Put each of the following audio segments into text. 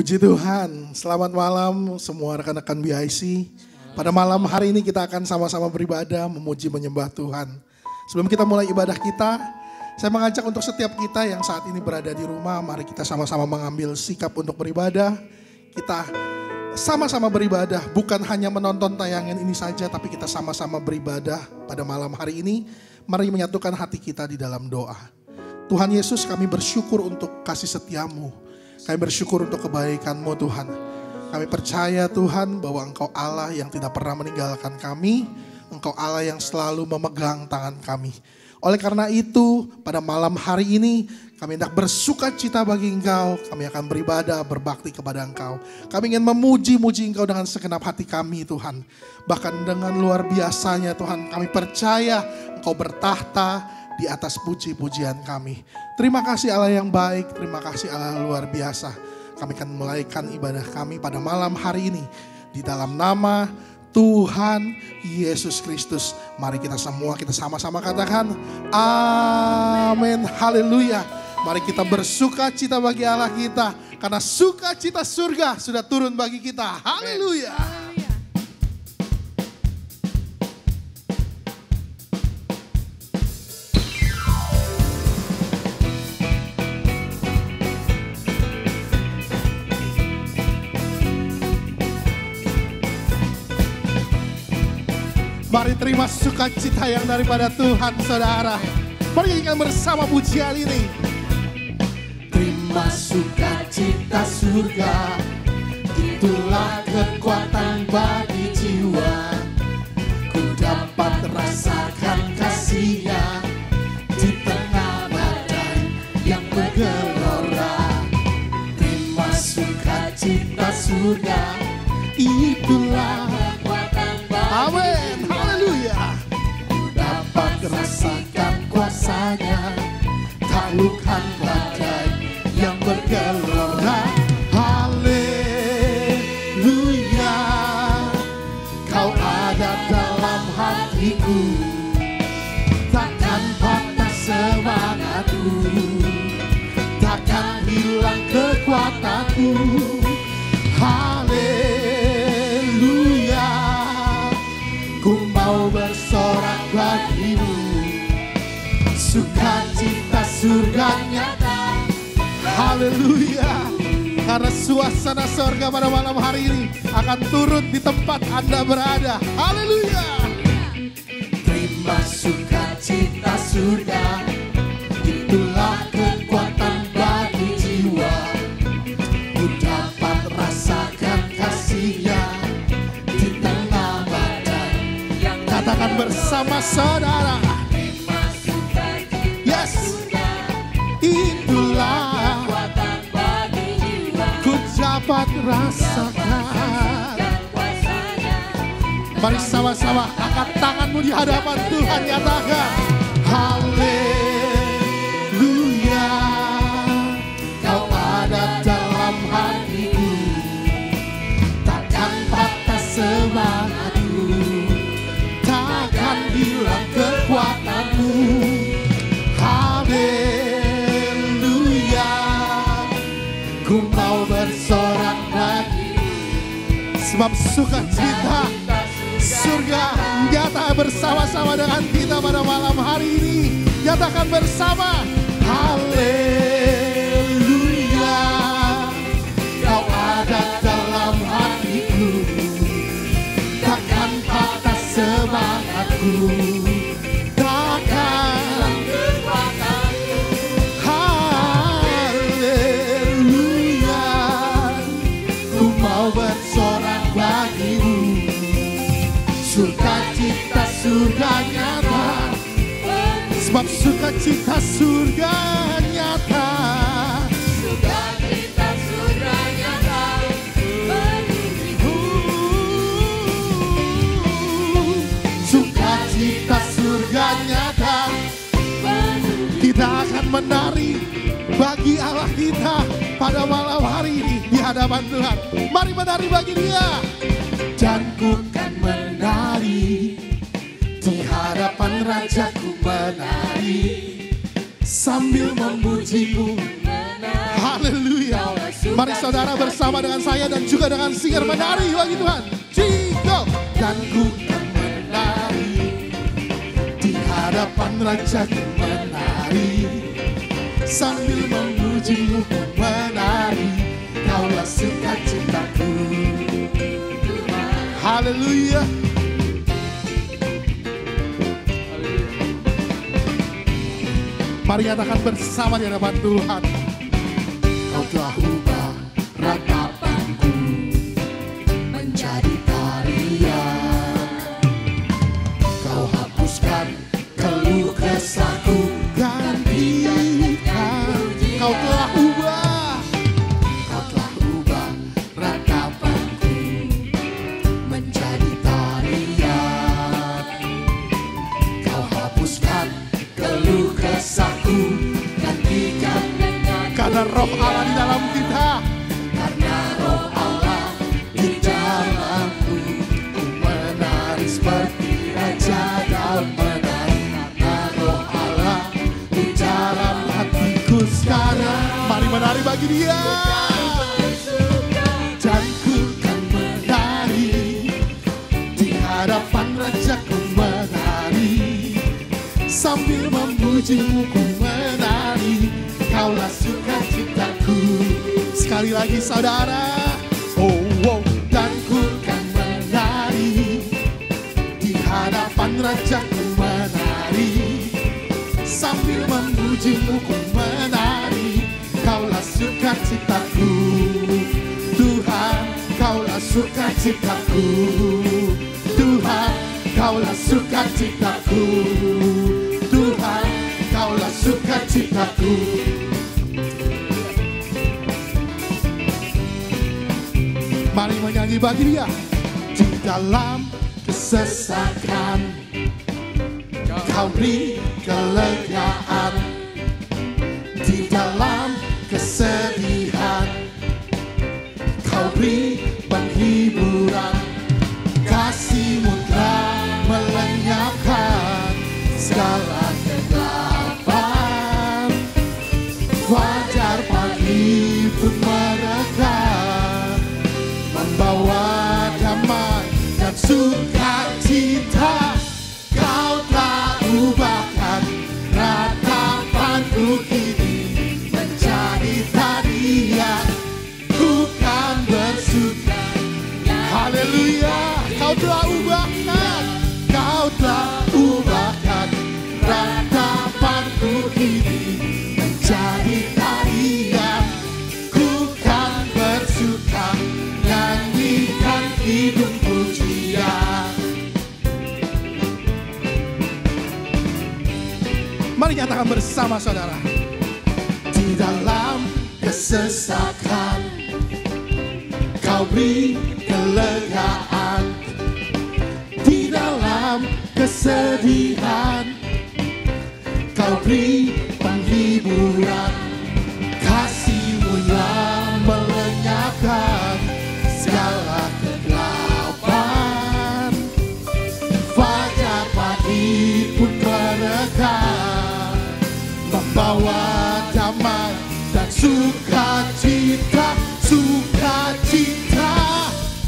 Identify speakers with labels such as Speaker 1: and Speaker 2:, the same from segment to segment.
Speaker 1: Puji Tuhan, selamat malam semua rekan-rekan BIC. Pada malam hari ini kita akan sama-sama beribadah, memuji, menyembah Tuhan. Sebelum kita mulai ibadah kita, saya mengajak untuk setiap kita yang saat ini berada di rumah, mari kita sama-sama mengambil sikap untuk beribadah. Kita sama-sama beribadah, bukan hanya menonton tayangan ini saja, tapi kita sama-sama beribadah pada malam hari ini. Mari menyatukan hati kita di dalam doa. Tuhan Yesus, kami bersyukur untuk kasih setiamu. Kami bersyukur untuk kebaikan-Mu Tuhan. Kami percaya Tuhan bahwa Engkau Allah yang tidak pernah meninggalkan kami. Engkau Allah yang selalu memegang tangan kami. Oleh karena itu pada malam hari ini kami hendak bersuka cita bagi Engkau. Kami akan beribadah, berbakti kepada Engkau. Kami ingin memuji-muji Engkau dengan segenap hati kami Tuhan. Bahkan dengan luar biasanya Tuhan, kami percaya Engkau bertahta di atas puji-pujian kami. Terima kasih Allah yang baik, terima kasih Allah luar biasa. Kami akan mulaikan ibadah kami pada malam hari ini di dalam nama Tuhan Yesus Kristus. Mari kita semua kita sama-sama katakan amin, haleluya. Mari kita bersuka cita bagi Allah kita, karena sukacita surga sudah turun bagi kita. Haleluya. Mari terima sukacita yang daripada Tuhan saudara. Mari kita bersama pujian ini.
Speaker 2: Terima sukacita surga, itulah kekuatan bagi jiwa. Ku dapat rasakan kasih-Nya di tengah badai yang bergelora. Terima sukacita surga, itulah kekuatan bagi
Speaker 1: Amin, haleluya.
Speaker 2: Ku dapat rasakan kuasa-Nya, taklukkan badai yang bergelora.
Speaker 1: Haleluya.
Speaker 2: Kau ada dalam hatiku, takkan patah semangatku, takkan hilang kekuatanku.
Speaker 1: Haleluya.
Speaker 2: Ku mau bersorak bagimu, sukacita surga nyata.
Speaker 1: Haleluya. Karena suasana surga pada malam hari ini akan turun di tempat Anda berada. Haleluya.
Speaker 2: Terima sukacita surga, itulah kekuatan bagi jiwa. Ku dapat rasakan kasih-Nya di tengah badai yang
Speaker 1: Katakan bersama saudara.
Speaker 2: terima sukacita
Speaker 1: Yes.
Speaker 2: surga,
Speaker 1: Itulah
Speaker 2: kekuatan bagi jiwa.
Speaker 1: ku dapat rasakan.
Speaker 2: Dan kuasa-Nya,
Speaker 1: Mari sama-sama angkat tanganmu di hadapan Tuhan, nyatakan haleluya.
Speaker 2: Kau ada dalam hatiku, takkan patah semangatku, takkan hilang kekuatanmu. Haleluya, ku mau bersorak bagimu,
Speaker 1: Sebab sukacita surga nyata bersama-sama dengan kita pada malam hari ini. Nyatakan bersama
Speaker 2: haleluya. Kau ada dalam hatiku, takkan patah semangatku, takkan hilang kekuatanku.
Speaker 1: haleluya.
Speaker 2: Ku mau bersorak bagimu, sukacita surga nyata.
Speaker 1: Sebab sukacita surga nyata.
Speaker 2: Sukacita surga nyata bagi diriku. Sukacita surga nyata bagi
Speaker 1: Kita akan menari bagi Allah kita pada malam hari ini di hadapan Tuhan. Mari menari bagi Dia.
Speaker 2: dan ku kan menari di hadapan Rajaku, menari sambil memuji-Mu.
Speaker 1: Haleluya.
Speaker 2: Kaulah
Speaker 1: Mari saudara bersama dengan saya dan juga dengan singer menari bagi Tuhan. Go!
Speaker 2: Dan ku kan menari di hadapan Rajaku, menari sambil memuji-Mu ku menari. Kaulah sukacitaku.
Speaker 1: Haleluya. Mari katakan bersama di hadapan Tuhan.
Speaker 2: Kau telah ubah ratapanku menjadi tarian. Kau hapuskan keluh kesahku, gantikan.
Speaker 1: Kau telah ubah.
Speaker 2: Kau telah ubah ratapanku menjadi tarian. Kau hapuskan keluh kesahku, gantikan dengan
Speaker 1: Karena roh Allah di dalam kita.
Speaker 2: karena roh Allah di dalamku, ku menari seperti raja dalam menari. Karena roh Allah di dalam hatiku sekarang,
Speaker 1: Mari menari bagi Dia.
Speaker 2: dan ku kan menari di hadapan Rajaku, menari sambil memuji-Mu ku menari. Kaulah sukacitaku.
Speaker 1: Sekali lagi saudara.
Speaker 2: Dan ku kan menari di hadapan Rajaku, menari sambil memuji-Mu ku menari. Kaulah sukacitaku, Tuhan, Kaulah sukacitaku. Tuhan, Kaulah sukacitaku. Tuhan, Kaulah sukacitaku.
Speaker 1: Mari menyanyi bagi Dia.
Speaker 2: Di dalam kesesakan Kau beri kelegaan, di dalam kesedihan Kau beri penghiburan. Kasih-Mu telah melenyapkan segala kegelapan. Fajar pagi pun mereka membawa damai dan sukacita. Kau telah ubahkan ratapanku kini menjadi tarian. Ku kan bersuka.
Speaker 1: Haleluya. Kau telah ubahkan.
Speaker 2: Kau telah ubahkan ratapanku kini menjadi tarian. Ku kan bersuka, nyanyikan hidung pujian.
Speaker 1: Mari nyatakan bersama saudara.
Speaker 2: Di dalam kesesakan Kau beri kelegaan, di dalam kesedihan Kau beri penghiburan. Kasih-Mu yang melenyapkan segala kegelapan. Fajar pagi pun mereka membawa damai dan sukacita. Sukacita,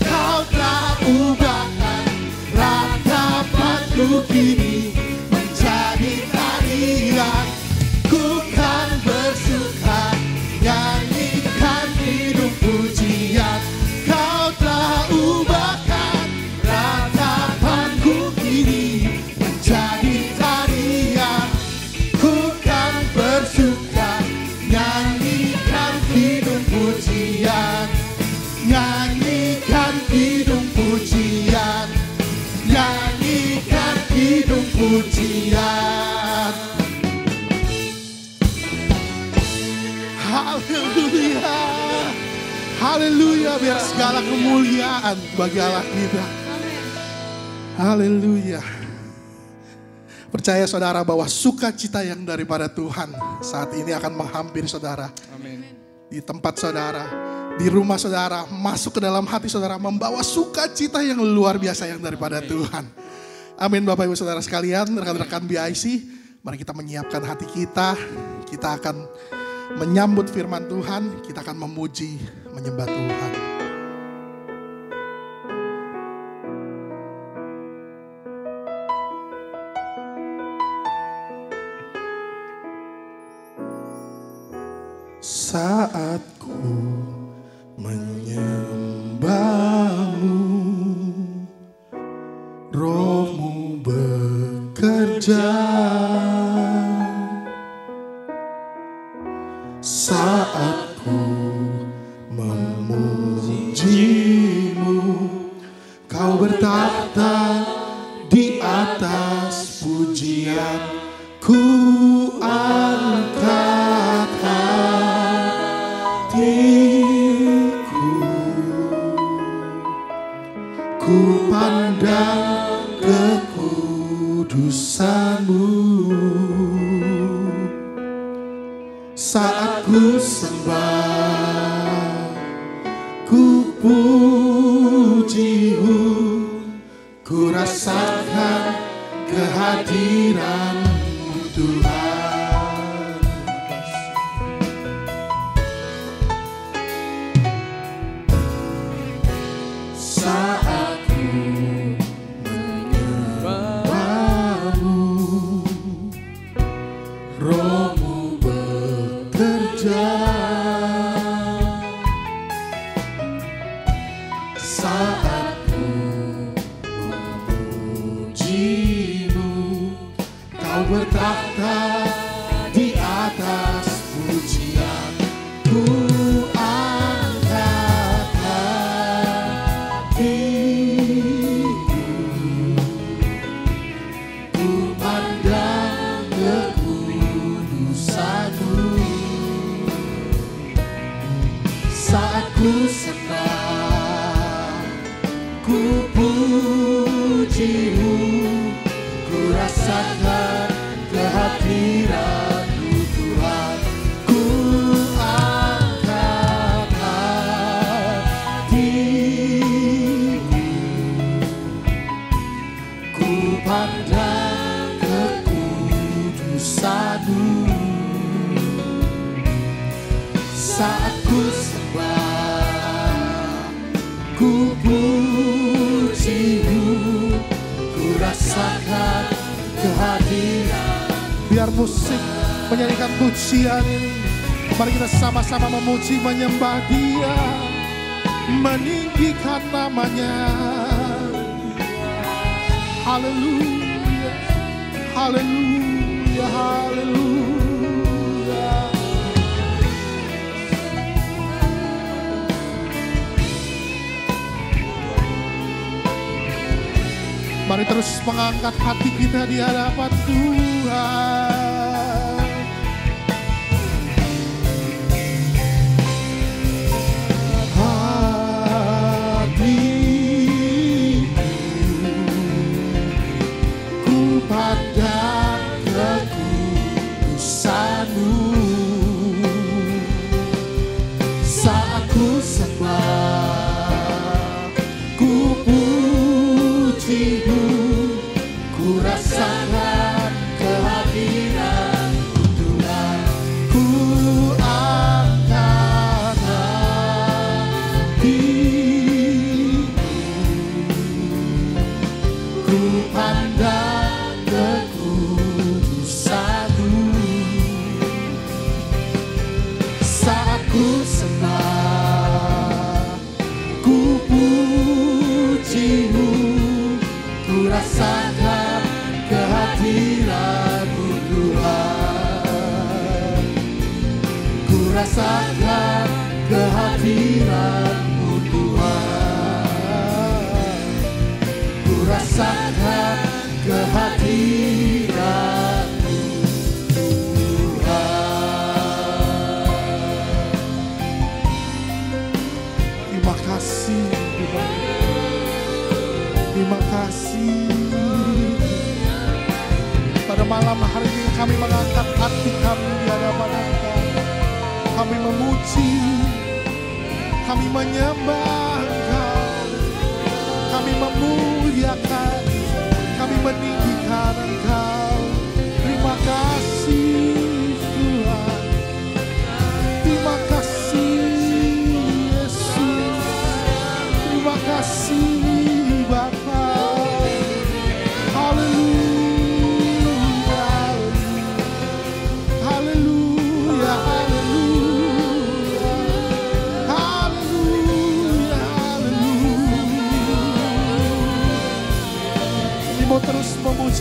Speaker 2: Kau telah ubahkan ratapanku kini menjadi tarian. Ku kan bersuka, nyanyikan hidung pujian. Kau telah ubahkan ratapanku kini menjadi tarian. Ku kan bersuka, nyanyikan hidung pujian. Nyanyikan hidung pujian. Nyanyikan hidung pujian.
Speaker 1: Haleluya. Haleluya. Biar segala kemuliaan bagi Allah kita. Haleluya. Percaya saudara bahwa sukacita yang daripada Tuhan saat ini akan menghampiri saudara. Di tempat saudara, di rumah saudara, masuk ke dalam hati saudara, membawa sukacita yang luar biasa yang daripada Tuhan. Amin Bapak Ibu Saudara sekalian, rekan-rekan BIC, mari kita menyiapkan hati kita. Kita akan menyambut firman Tuhan, kita akan memuji, menyembah Tuhan. Saat ku menyembahmu, Roh-Mu bekerja. Saat ku memuji-Mu, Kau bertahta di atas pujian. Ku angkat hatiku, ku pandang kekudusan-Mu. Saat ku sembah, ku puji-Mu, ku rasakan kehadiran-Mu Tuhan. Saat ku menyembah-Mu, Roh-Mu bekerja. Saat ku memuji-Mu, Kau bertahta di atas pujian. Ku angkat hatiku, ku pandang kekudusan-Mu. Saat ku sembah, ku puji-Mu, ku rasakan kehadiran-Mu Tuhan. Ku angkat hatiku, ku pandang kekudusan-Mu. Saat ku sembah, ku puji-Mu, ku rasakan kehadiran. Biar musik menyanyikan pujian ini, mari kita sama-sama memuji, menyembah Dia, meninggikan nama-Nya. Haleluya, haleluya, haleluya. Mari terus mengangkat hati kita di hadapan Tuhan. Hatiku, ku pandang kekudusan-Mu. Saat ku sembah, ku puji-Mu, ku rasakan kehadiran-Mu Tuhan. Ku angkat hatiku, ku pandang kekudusan-Mu. Saat ku sembah, ku puji-Mu, ku rasakan kehadiran-Mu Tuhan. Ku rasakan kehadiran-Mu Tuhan. Ku rasakan kehadiran-Mu Tuhan. Terima kasih Tuhan. Terima kasih. Pada malam hari ini kami mengangkat hati kami di hadapan Engkau. Kami memuji, kami menyembah Engkau, kami memuliakan, kami meninggikan Engkau. Terima kasih Tuhan.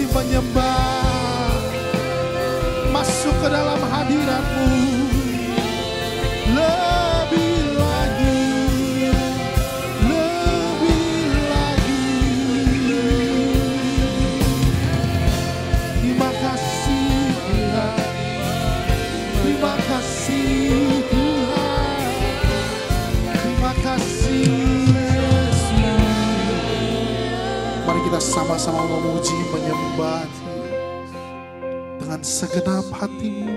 Speaker 1: memuji menyembah, masuk ke dalam hadirat-Mu. Lebih lagi, lebih lagi. Terima kasih Tuhan, terima kasih Tuhan, terima kasih Yesus. Mari kita sama-sama memuji menyembah dengan segenap hatimu,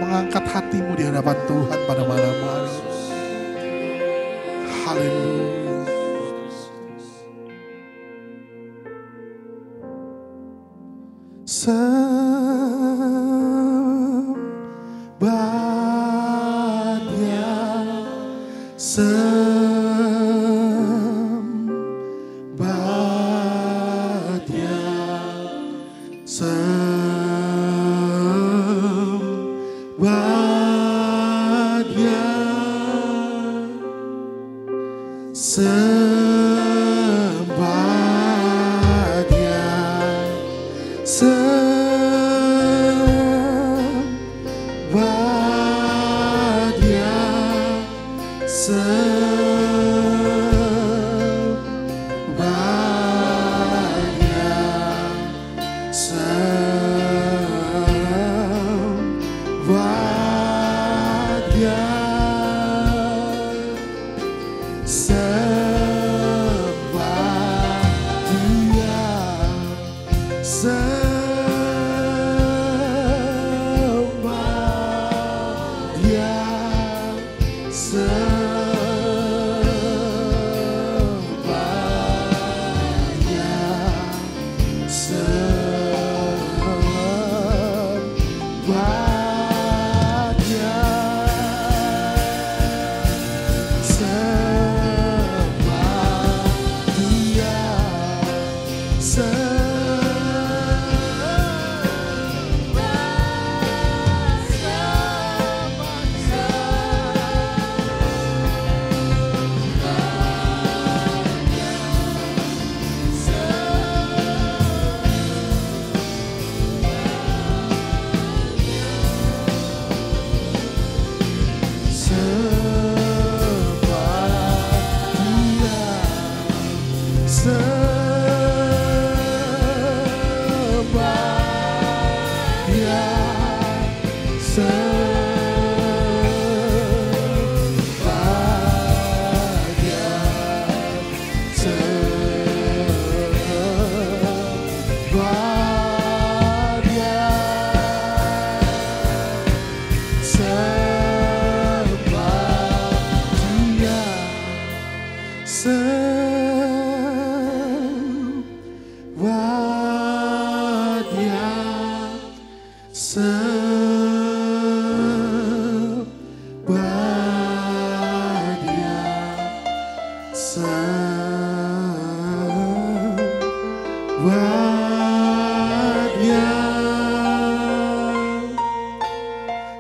Speaker 1: mengangkat hatimu di hadapan Tuhan pada malam hari. Haleluya. Sembah Dia, sembah Dia, sembah Dia, sembah Dia, sembah Dia, sembah Dia,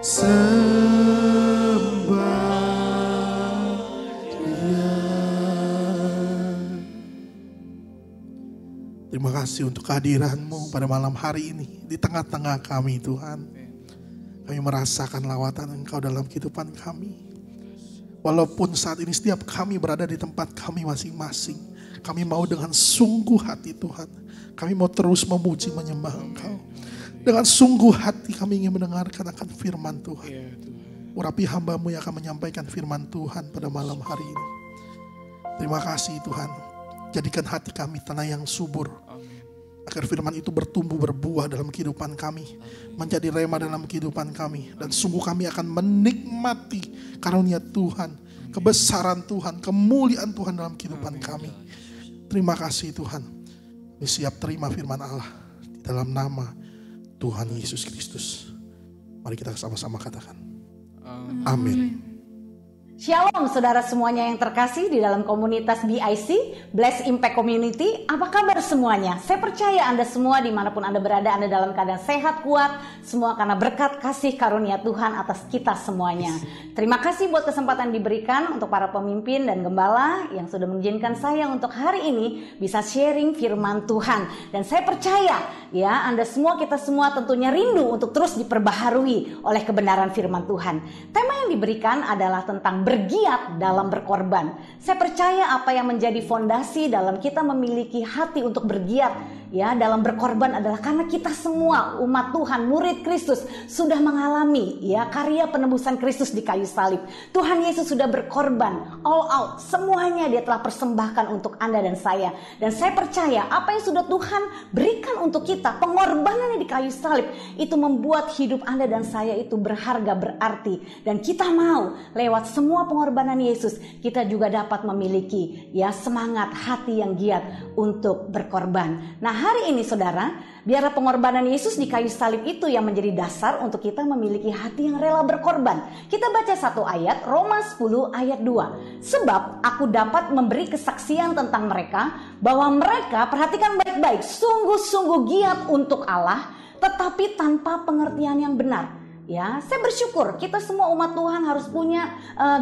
Speaker 1: sembah Dia, Terima kasih untuk kehadiran-Mu pada malam hari ini di tengah-tengah kami Tuhan. Kami merasakan lawatan Engkau dalam kehidupan kami. Walaupun saat ini setiap kami berada di tempat kami masing-masing, kami mau dengan sungguh hati Tuhan. Kami mau terus memuji menyembah Engkau. Dengan sungguh hati kami ingin mendengarkan akan firman Tuhan. Urapi hamba-Mu yang akan menyampaikan firman Tuhan pada malam hari ini. Terima kasih Tuhan. Jadikan hati kami tanah yang subur. Agar firman itu bertumbuh berbuah dalam kehidupan kami. Menjadi rema dalam kehidupan kami. Dan sungguh kami akan menikmati karunia Tuhan. Kebesaran Tuhan, kemuliaan Tuhan dalam kehidupan kami. Terima kasih Tuhan. Kami siap terima firman Allah. Di dalam nama Tuhan Yesus Kristus. Mari kita sama-sama katakan. Amin.
Speaker 3: Shalom saudara semuanya yang terkasih di dalam komunitas BIC, Bless Impact Community. Apa kabar semuanya? Saya percaya Anda semua dimanapun Anda berada, Anda dalam keadaan sehat, kuat, semua karena berkat kasih karunia Tuhan atas kita semuanya. Terima kasih buat kesempatan diberikan untuk para pemimpin dan gembala yang sudah mengizinkan saya untuk hari ini bisa sharing firman Tuhan. Dan saya percaya ya Anda semua, kita semua tentunya rindu untuk terus diperbaharui oleh kebenaran firman Tuhan. Tema yang diberikan adalah tentang bergiat dalam berkorban. Saya percaya apa yang menjadi fondasi dalam kita memiliki hati untuk bergiat ya dalam berkorban adalah karena kita semua umat Tuhan, murid Kristus sudah mengalami ya karya penebusan Kristus di kayu salib. Tuhan Yesus sudah berkorban all out, semuanya Dia telah persembahkan untuk Anda dan saya. Dan saya percaya apa yang sudah Tuhan berikan untuk kita, pengorbanannya di kayu salib itu membuat hidup Anda dan saya itu berharga, berarti. Dan kita mau lewat semua pengorbanan Yesus kita juga dapat memiliki ya semangat hati yang giat untuk berkorban. Nah, hari ini saudara, biarlah pengorbanan Yesus di kayu salib itu yang menjadi dasar untuk kita memiliki hati yang rela berkorban. Kita baca satu ayat, Roma 10 ayat 2. Sebab aku dapat memberi kesaksian tentang mereka bahwa mereka, perhatikan baik-baik, sungguh-sungguh giat untuk Allah, tetapi tanpa pengertian yang benar. Ya, saya bersyukur kita semua umat Tuhan harus punya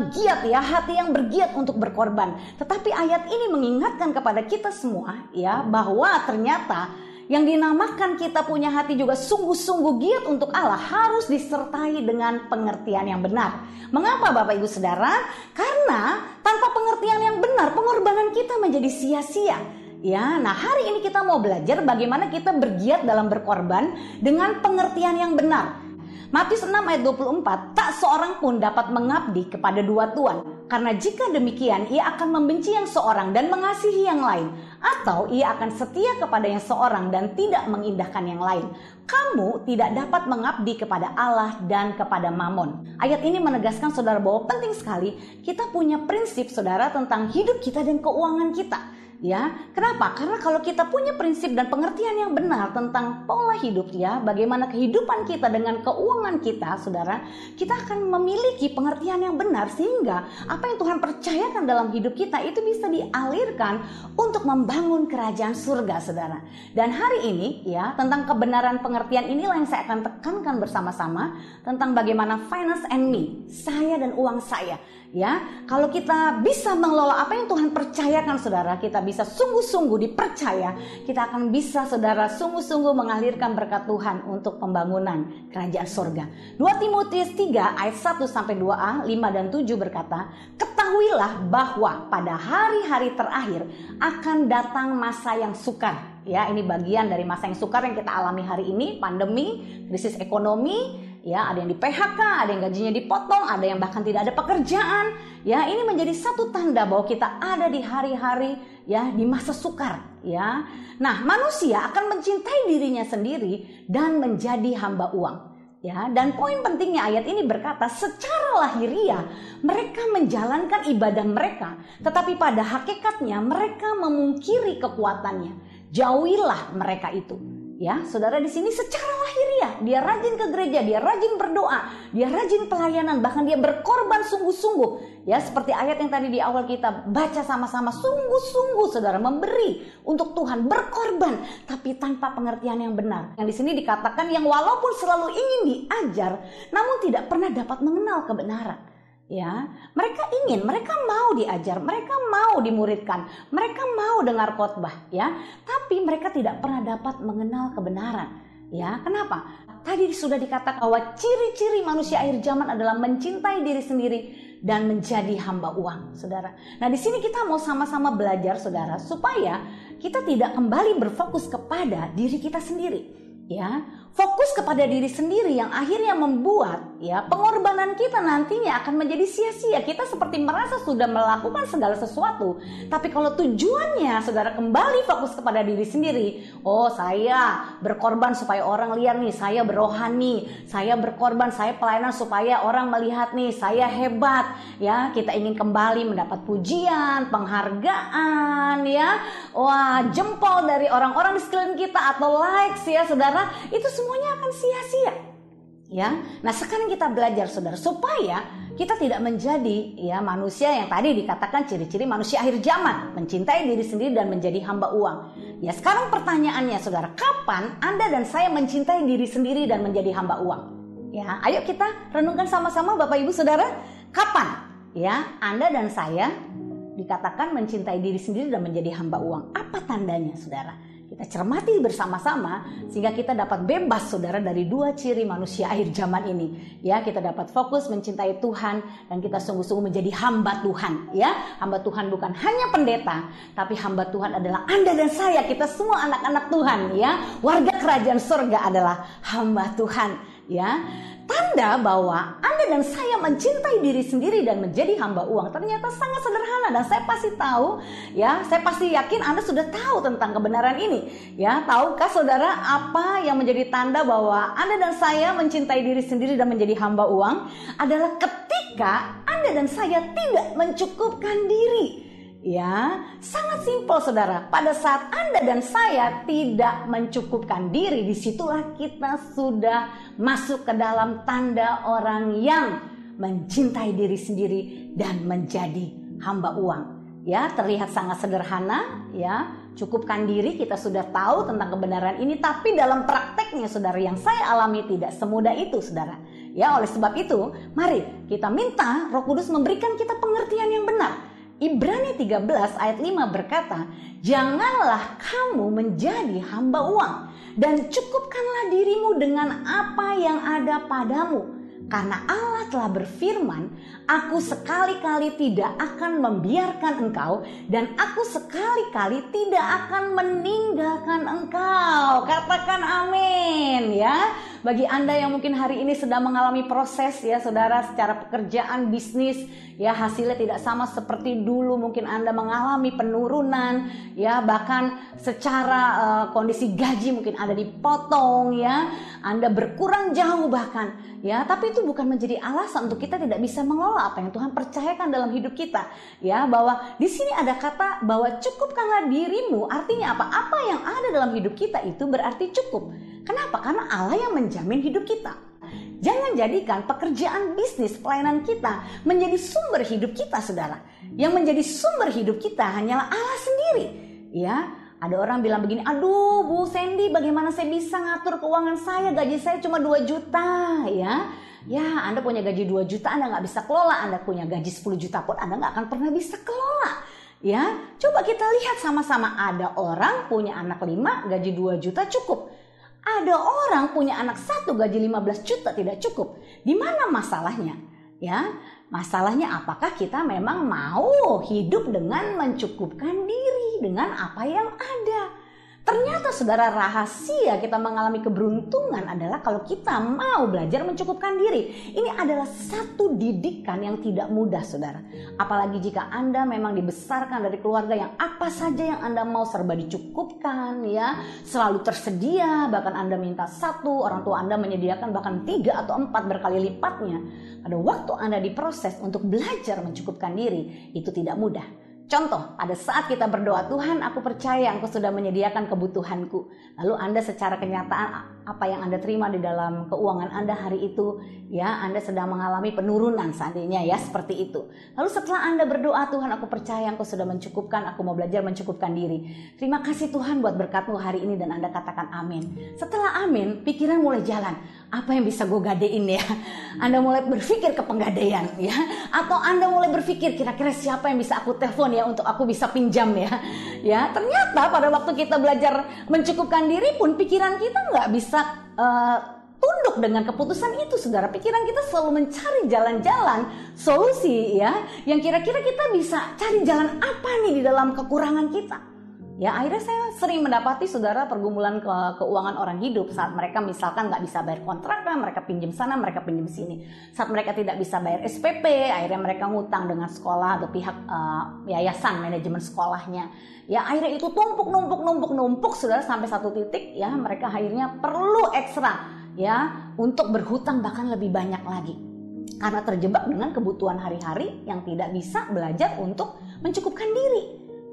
Speaker 3: giat ya, hati yang bergiat untuk berkorban. Tetapi ayat ini mengingatkan kepada kita semua ya bahwa ternyata yang dinamakan kita punya hati juga sungguh-sungguh giat untuk Allah harus disertai dengan pengertian yang benar. Mengapa Bapak Ibu Saudara? Karena tanpa pengertian yang benar pengorbanan kita menjadi sia-sia. Ya, nah hari ini kita mau belajar bagaimana kita bergiat dalam berkorban dengan pengertian yang benar. Matius 6 ayat 24, tak seorang pun dapat mengabdi kepada dua tuan. Karena jika demikian, ia akan membenci yang seorang dan mengasihi yang lain. Atau ia akan setia kepada yang seorang dan tidak mengindahkan yang lain. Kamu tidak dapat mengabdi kepada Allah dan kepada Mamon. Ayat ini menegaskan saudara bahwa penting sekali kita punya prinsip saudara tentang hidup kita dan keuangan kita. Ya, kenapa? Karena kalau kita punya prinsip dan pengertian yang benar tentang pola hidup ya, bagaimana kehidupan kita dengan keuangan kita, saudara, kita akan memiliki pengertian yang benar sehingga apa yang Tuhan percayakan dalam hidup kita itu bisa dialirkan untuk membangun kerajaan surga, saudara. Dan hari ini ya, tentang kebenaran pengertian inilah yang saya akan tekankan bersama-sama tentang bagaimana finance and me, saya dan uang saya. Ya, kalau kita bisa mengelola apa yang Tuhan percayakan saudara, kita bisa sungguh-sungguh dipercaya, kita akan bisa saudara sungguh-sungguh mengalirkan berkat Tuhan untuk pembangunan kerajaan surga. 2 Timotius 3 ayat 1 sampai 2a, 5 dan 7 berkata, ketahuilah bahwa pada hari-hari terakhir akan datang masa yang sukar. Ya, ini bagian dari masa yang sukar yang kita alami hari ini, pandemi, krisis ekonomi. Ya, ada yang di PHK, ada yang gajinya dipotong, ada yang bahkan tidak ada pekerjaan. Ya, ini menjadi satu tanda bahwa kita ada di hari-hari ya di masa sukar. Ya, nah manusia akan mencintai dirinya sendiri dan menjadi hamba uang. Ya, dan poin pentingnya ayat ini berkata, secara lahiriah mereka menjalankan ibadah mereka, tetapi pada hakikatnya mereka memungkiri kekuatannya. Jauhilah mereka itu. Ya, saudara di sini secara lahiriah dia rajin ke gereja, dia rajin berdoa, dia rajin pelayanan, bahkan dia berkorban sungguh-sungguh. Ya, seperti ayat yang tadi di awal kita baca sama-sama, sungguh-sungguh saudara memberi untuk Tuhan, berkorban, tapi tanpa pengertian yang benar. Yang di sini dikatakan yang walaupun selalu ingin diajar, namun tidak pernah dapat mengenal kebenaran. Ya, mereka mau diajar, mereka mau dimuridkan, mereka mau dengar khotbah, ya, tapi mereka tidak pernah dapat mengenal kebenaran. Ya, kenapa? Tadi sudah dikatakan bahwa ciri-ciri manusia akhir zaman adalah mencintai diri sendiri dan menjadi hamba uang, saudara. Nah, di sini kita mau sama-sama belajar, saudara, supaya kita tidak kembali berfokus kepada diri kita sendiri. Ya, fokus kepada diri sendiri yang akhirnya membuat ya pengorbanan kita nantinya akan menjadi sia-sia. Kita seperti merasa sudah melakukan segala sesuatu, tapi kalau tujuannya saudara kembali fokus kepada diri sendiri, oh saya berkorban supaya orang lihat nih, saya berohani, saya berkorban, saya pelayanan supaya orang melihat nih, saya hebat. Ya, kita ingin kembali mendapat pujian, penghargaan, ya, wah jempol dari orang-orang di sekeliling kita atau likes ya saudara. Itu semuanya akan sia-sia. Ya. Nah, sekarang kita belajar saudara supaya kita tidak menjadi ya manusia yang tadi dikatakan ciri-ciri manusia akhir zaman, mencintai diri sendiri dan menjadi hamba uang. Ya, sekarang pertanyaannya saudara, kapan Anda dan saya mencintai diri sendiri dan menjadi hamba uang? Ya, ayo kita renungkan sama-sama Bapak Ibu Saudara, kapan ya Anda dan saya dikatakan mencintai diri sendiri dan menjadi hamba uang? Apa tandanya saudara? Kita cermati bersama-sama sehingga kita dapat bebas saudara dari dua ciri manusia akhir zaman ini. Ya, kita dapat fokus mencintai Tuhan dan kita sungguh-sungguh menjadi hamba Tuhan. Ya, hamba Tuhan bukan hanya pendeta, tapi hamba Tuhan adalah Anda dan saya. Kita semua anak-anak Tuhan. Ya, warga kerajaan surga adalah hamba Tuhan. Ya, tanda bahwa Anda dan saya mencintai diri sendiri dan menjadi hamba uang ternyata sangat sederhana, dan saya pasti tahu ya, saya pasti yakin Anda sudah tahu tentang kebenaran ini. Ya, tahukah saudara apa yang menjadi tanda bahwa Anda dan saya mencintai diri sendiri dan menjadi hamba uang? Adalah ketika Anda dan saya tidak mencukupkan diri. Ya, sangat simpel saudara. Pada saat Anda dan saya tidak mencukupkan diri, disitulah kita sudah masuk ke dalam tanda orang yang mencintai diri sendiri dan menjadi hamba uang. Ya, terlihat sangat sederhana. Ya, cukupkan diri, kita sudah tahu tentang kebenaran ini, tapi dalam prakteknya saudara, yang saya alami tidak semudah itu saudara. Ya, oleh sebab itu, mari kita minta Roh Kudus memberikan kita pengertian yang benar. Ibrani 13 ayat 5 berkata, janganlah kamu menjadi hamba uang dan cukupkanlah dirimu dengan apa yang ada padamu. Karena Allah telah berfirman, aku sekali-kali tidak akan membiarkan engkau dan aku sekali-kali tidak akan meninggalkan engkau. Katakan amin ya. Bagi Anda yang mungkin hari ini sedang mengalami proses ya saudara, secara pekerjaan, bisnis ya hasilnya tidak sama seperti dulu, mungkin Anda mengalami penurunan ya, bahkan secara kondisi gaji mungkin Anda dipotong ya, Anda berkurang jauh bahkan ya, tapi itu bukan menjadi alasan untuk kita tidak bisa mengelola apa yang Tuhan percayakan dalam hidup kita ya. Bahwa di sini ada kata bahwa cukupkanlah dirimu, artinya apa? Apa yang ada dalam hidup kita itu berarti cukup. Kenapa? Karena Allah yang menjamin hidup kita. Jangan jadikan pekerjaan, bisnis, pelayanan kita menjadi sumber hidup kita saudara. Yang menjadi sumber hidup kita hanyalah Allah sendiri ya. Ada orang bilang begini, aduh Bu Sandy, bagaimana saya bisa ngatur keuangan saya, gaji saya cuma 2 juta ya. Ya, Anda punya gaji 2 juta, Anda nggak bisa kelola. Anda punya gaji 10 juta pun Anda nggak akan pernah bisa kelola. Ya, coba kita lihat sama-sama. Ada orang punya anak 5, gaji 2 juta cukup. Ada orang punya anak 1, gaji 15 juta tidak cukup. Di mana masalahnya? Ya, masalahnya apakah kita memang mau hidup dengan mencukupkan diri dengan apa yang ada? Ternyata saudara, rahasia kita mengalami keberuntungan adalah kalau kita mau belajar mencukupkan diri. Ini adalah satu didikan yang tidak mudah saudara. Apalagi jika Anda memang dibesarkan dari keluarga yang apa saja yang Anda mau serba dicukupkan ya. Selalu tersedia, bahkan Anda minta 1, orang tua Anda menyediakan bahkan 3 atau 4 berkali lipatnya. Pada waktu Anda diproses untuk belajar mencukupkan diri, itu tidak mudah. Contoh, pada saat kita berdoa, Tuhan aku percaya Engkau sudah menyediakan kebutuhanku. Lalu Anda secara kenyataan apa yang Anda terima di dalam keuangan Anda hari itu, ya Anda sedang mengalami penurunan seandainya ya seperti itu. Lalu setelah Anda berdoa, Tuhan aku percaya Engkau sudah mencukupkan, aku mau belajar mencukupkan diri. Terima kasih Tuhan buat berkat-Mu hari ini, dan Anda katakan amin. Setelah amin, pikiran mulai jalan. Apa yang bisa gue gadein ya? Anda mulai berpikir ke penggadaian ya, atau Anda mulai berpikir kira-kira siapa yang bisa aku telepon ya untuk aku bisa pinjam ya. Ya, ternyata pada waktu kita belajar mencukupkan diri pun pikiran kita nggak bisa tunduk dengan keputusan itu saudara. Pikiran kita selalu mencari jalan-jalan solusi ya, yang kira-kira kita bisa cari jalan apa nih di dalam kekurangan kita. Ya, akhirnya saya sering mendapati saudara pergumulan keuangan orang hidup saat mereka misalkan nggak bisa bayar kontraknya, mereka pinjam sana, mereka pinjam sini. Saat mereka tidak bisa bayar SPP, akhirnya mereka ngutang dengan sekolah atau pihak yayasan manajemen sekolahnya. Ya, akhirnya itu numpuk saudara, sampai satu titik ya mereka akhirnya perlu ekstra ya untuk berhutang bahkan lebih banyak lagi. Karena terjebak dengan kebutuhan hari-hari yang tidak bisa belajar untuk mencukupkan diri.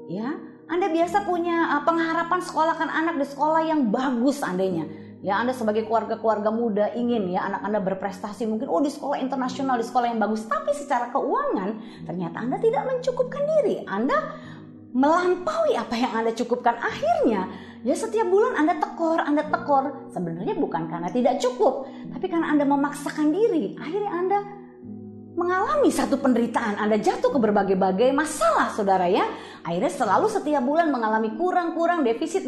Speaker 3: Ya, Anda biasa punya pengharapan sekolahkan anak di sekolah yang bagus seandainya. Ya, Anda sebagai keluarga muda ingin ya anak Anda berprestasi, mungkin di sekolah internasional, di sekolah yang bagus, tapi secara keuangan ternyata Anda tidak mencukupkan diri. Anda melampaui apa yang Anda cukupkan. Akhirnya ya setiap bulan Anda tekor. Sebenarnya bukan karena tidak cukup, tapi karena Anda memaksakan diri. Akhirnya Anda mengalami satu penderitaan, Anda jatuh ke berbagai-bagai masalah, saudara ya. Akhirnya selalu setiap bulan mengalami kurang, defisit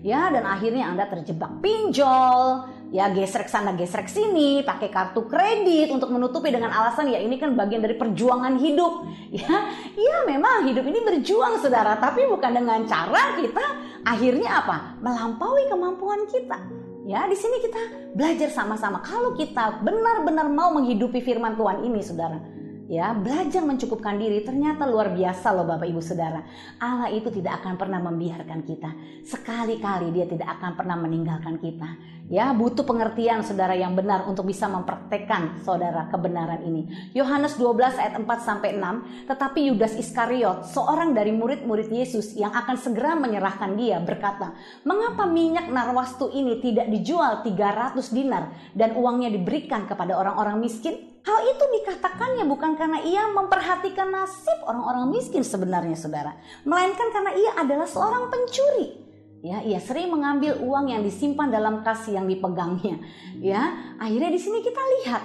Speaker 3: ya, dan akhirnya Anda terjebak pinjol, ya gesrek sana gesrek sini, pakai kartu kredit untuk menutupi dengan alasan ya ini kan bagian dari perjuangan hidup. Ya memang hidup ini berjuang, saudara, tapi bukan dengan cara kita akhirnya apa? Melampaui kemampuan kita. Ya, di sini kita belajar sama-sama. Kalau kita benar-benar mau menghidupi firman Tuhan ini, saudara, ya belajar mencukupkan diri, ternyata luar biasa loh Bapak Ibu Saudara. Allah itu tidak akan pernah membiarkan kita. Sekali-kali Dia tidak akan pernah meninggalkan kita. Ya, butuh pengertian saudara yang benar untuk bisa mempraktekkan saudara kebenaran ini. Yohanes 12 ayat 4-6, tetapi Yudas Iskariot, seorang dari murid-murid Yesus yang akan segera menyerahkan Dia, berkata, "Mengapa minyak narwastu ini tidak dijual 300 dinar dan uangnya diberikan kepada orang-orang miskin?" Hal itu dikatakannya bukan karena ia memperhatikan nasib orang-orang miskin sebenarnya, saudara, melainkan karena ia adalah seorang pencuri. Ya, ia sering mengambil uang yang disimpan dalam kas yang dipegangnya. Ya, akhirnya di sini kita lihat,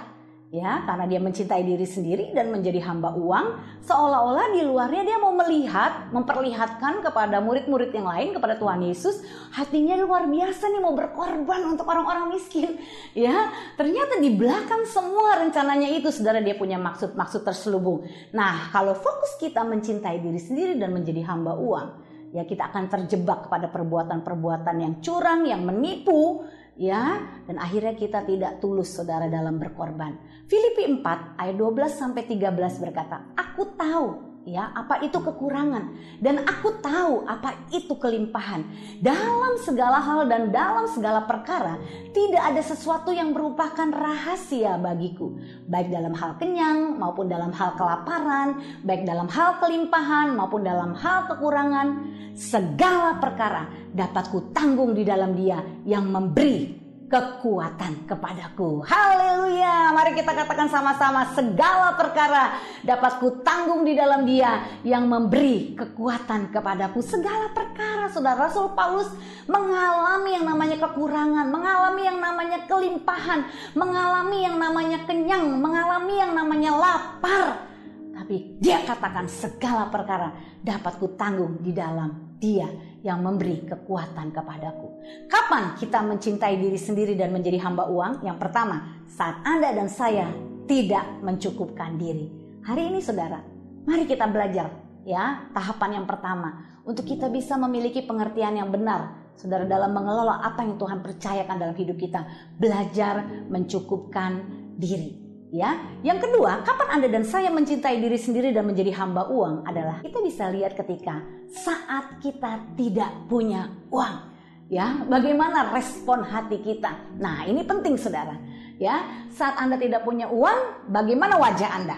Speaker 3: ya, karena dia mencintai diri sendiri dan menjadi hamba uang, seolah-olah di luarnya dia mau memperlihatkan kepada murid-murid yang lain, kepada Tuhan Yesus, hatinya luar biasa nih, mau berkorban untuk orang-orang miskin. Ya, ternyata di belakang semua rencananya itu, saudara, dia punya maksud-maksud terselubung. Nah, kalau fokus kita mencintai diri sendiri dan menjadi hamba uang, ya kita akan terjebak pada perbuatan-perbuatan yang curang, yang menipu, ya, dan akhirnya kita tidak tulus, saudara, dalam berkorban. Filipi 4 ayat 12-13 berkata, "Aku tahu ya apa itu kekurangan dan aku tahu apa itu kelimpahan. Dalam segala hal dan dalam segala perkara tidak ada sesuatu yang merupakan rahasia bagiku, baik dalam hal kenyang maupun dalam hal kelaparan, baik dalam hal kelimpahan maupun dalam hal kekurangan. Segala perkara dapat kutanggung di dalam Dia yang memberi kekuatan kepadaku." Haleluya. Mari kita katakan sama-sama, segala perkara dapat kutanggung di dalam Dia yang memberi kekuatan kepadaku. Segala perkara, saudara. Rasul Paulus mengalami yang namanya kekurangan, mengalami yang namanya kelimpahan, mengalami yang namanya kenyang, mengalami yang namanya lapar. Tapi dia katakan segala perkara dapat kutanggung di dalam Dia yang memberi kekuatan kepadaku. Kapan kita mencintai diri sendiri dan menjadi hamba uang? Yang pertama, saat Anda dan saya tidak mencukupkan diri. Hari ini, saudara, mari kita belajar, ya, tahapan yang pertama untuk kita bisa memiliki pengertian yang benar, saudara, dalam mengelola apa yang Tuhan percayakan dalam hidup kita. Belajar mencukupkan diri. Ya, yang kedua, kapan Anda dan saya mencintai diri sendiri dan menjadi hamba uang adalah kita bisa lihat ketika saat kita tidak punya uang. Ya, bagaimana respon hati kita? Nah, ini penting, saudara. Ya, saat Anda tidak punya uang, bagaimana wajah Anda?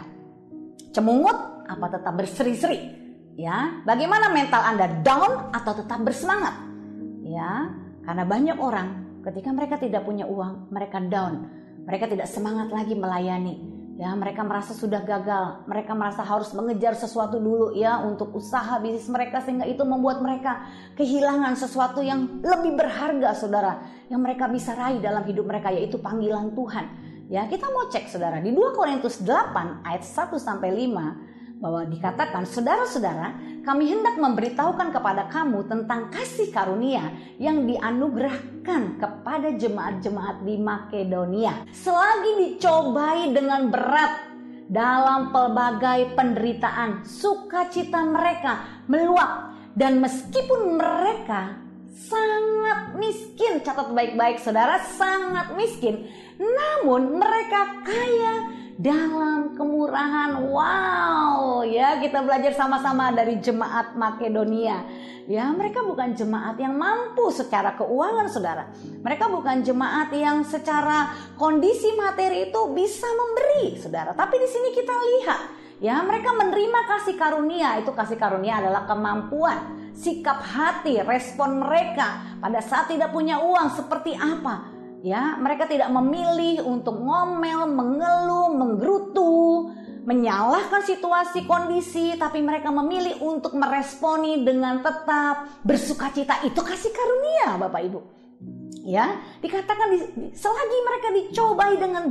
Speaker 3: Cemungut apa tetap berseri-seri? Ya, bagaimana mental Anda, down atau tetap bersemangat? Ya, karena banyak orang ketika mereka tidak punya uang, mereka down. Mereka tidak semangat lagi melayani. Ya, mereka merasa sudah gagal. Mereka merasa harus mengejar sesuatu dulu, ya, untuk usaha bisnis mereka, sehingga itu membuat mereka kehilangan sesuatu yang lebih berharga, saudara, yang mereka bisa raih dalam hidup mereka, yaitu panggilan Tuhan. Ya, kita mau cek, saudara, di 2 Korintus 8 ayat 1-5 bahwa dikatakan, "Saudara-saudara, kami hendak memberitahukan kepada kamu tentang kasih karunia yang dianugerahkan kepada jemaat-jemaat di Makedonia. Selagi dicobai dengan berat dalam pelbagai penderitaan, sukacita mereka meluap, dan meskipun mereka sangat miskin," catat baik-baik, saudara, sangat miskin, "namun mereka kaya dalam kemurahan." Wow, ya, kita belajar sama-sama dari jemaat Makedonia. Ya, mereka bukan jemaat yang mampu secara keuangan, saudara. Mereka bukan jemaat yang secara kondisi materi itu bisa memberi, saudara. Tapi di sini kita lihat, ya, mereka menerima kasih karunia. Itu kasih karunia adalah kemampuan sikap hati, respon mereka pada saat tidak punya uang seperti apa. Ya, mereka tidak memilih untuk ngomel, mengeluh, menggerutu, menyalahkan situasi, kondisi, tapi mereka memilih untuk meresponi dengan tetap bersukacita. Itu kasih karunia, Bapak Ibu. Ya, dikatakan selagi mereka dicobai dengan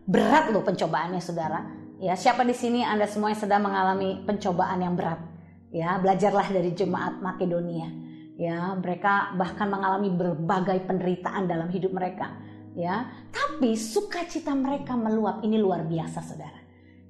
Speaker 3: berat loh pencobaannya, saudara. Ya, siapa di sini Anda semua yang sedang mengalami pencobaan yang berat? Ya, belajarlah dari jemaat Makedonia. Ya, mereka bahkan mengalami berbagai penderitaan dalam hidup mereka. Ya, tapi sukacita mereka meluap. Ini luar biasa, saudara.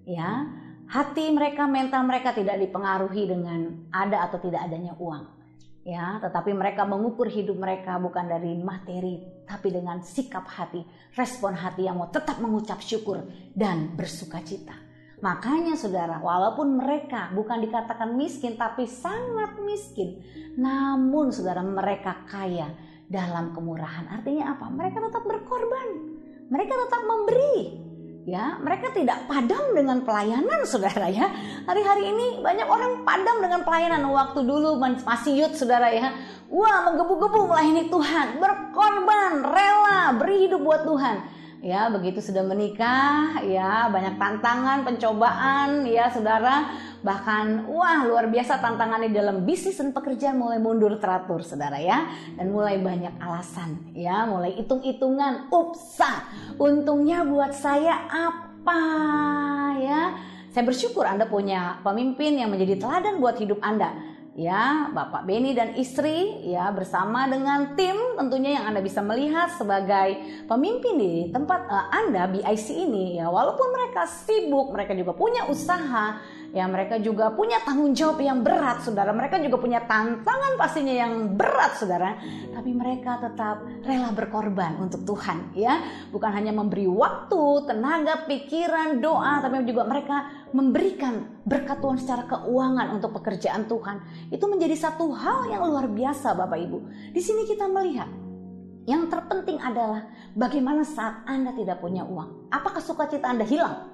Speaker 3: Ya, hati mereka, mental mereka tidak dipengaruhi dengan ada atau tidak adanya uang. Ya, tetapi mereka mengukur hidup mereka bukan dari materi, tapi dengan sikap hati, respon hati yang mau tetap mengucap syukur dan bersukacita. Makanya saudara, walaupun mereka bukan dikatakan miskin, tapi sangat miskin, namun saudara, mereka kaya dalam kemurahan. Artinya apa? Mereka tetap berkorban, mereka tetap memberi. Ya, mereka tidak padam dengan pelayanan, saudara ya. Hari-hari ini banyak orang padam dengan pelayanan. Waktu dulu masih youth, saudara ya. Wah, menggebu-gebu melayani Tuhan, berkorban, rela, beri hidup buat Tuhan. Ya, begitu sudah menikah, ya banyak tantangan, pencobaan, ya saudara. Bahkan, wah luar biasa tantangannya dalam bisnis dan pekerjaan mulai mundur teratur, saudara ya. Dan mulai banyak alasan, ya mulai hitung-hitungan, untungnya buat saya apa, ya. Saya bersyukur Anda punya pemimpin yang menjadi teladan buat hidup Anda. Ya, Bapak Beni dan istri, ya bersama dengan tim tentunya yang Anda bisa melihat sebagai pemimpin di tempat Anda BIC ini. Ya, walaupun mereka sibuk, mereka juga punya usaha, ya mereka juga punya tanggung jawab yang berat, saudara. Mereka juga punya tantangan pastinya yang berat, saudara. Tapi mereka tetap rela berkorban untuk Tuhan, ya. Bukan hanya memberi waktu, tenaga, pikiran, doa, tapi juga mereka memberikan berkat Tuhan secara keuangan untuk pekerjaan Tuhan. Itu menjadi satu hal yang luar biasa, Bapak Ibu. Di sini kita melihat yang terpenting adalah bagaimana saat Anda tidak punya uang. Apakah sukacita Anda hilang?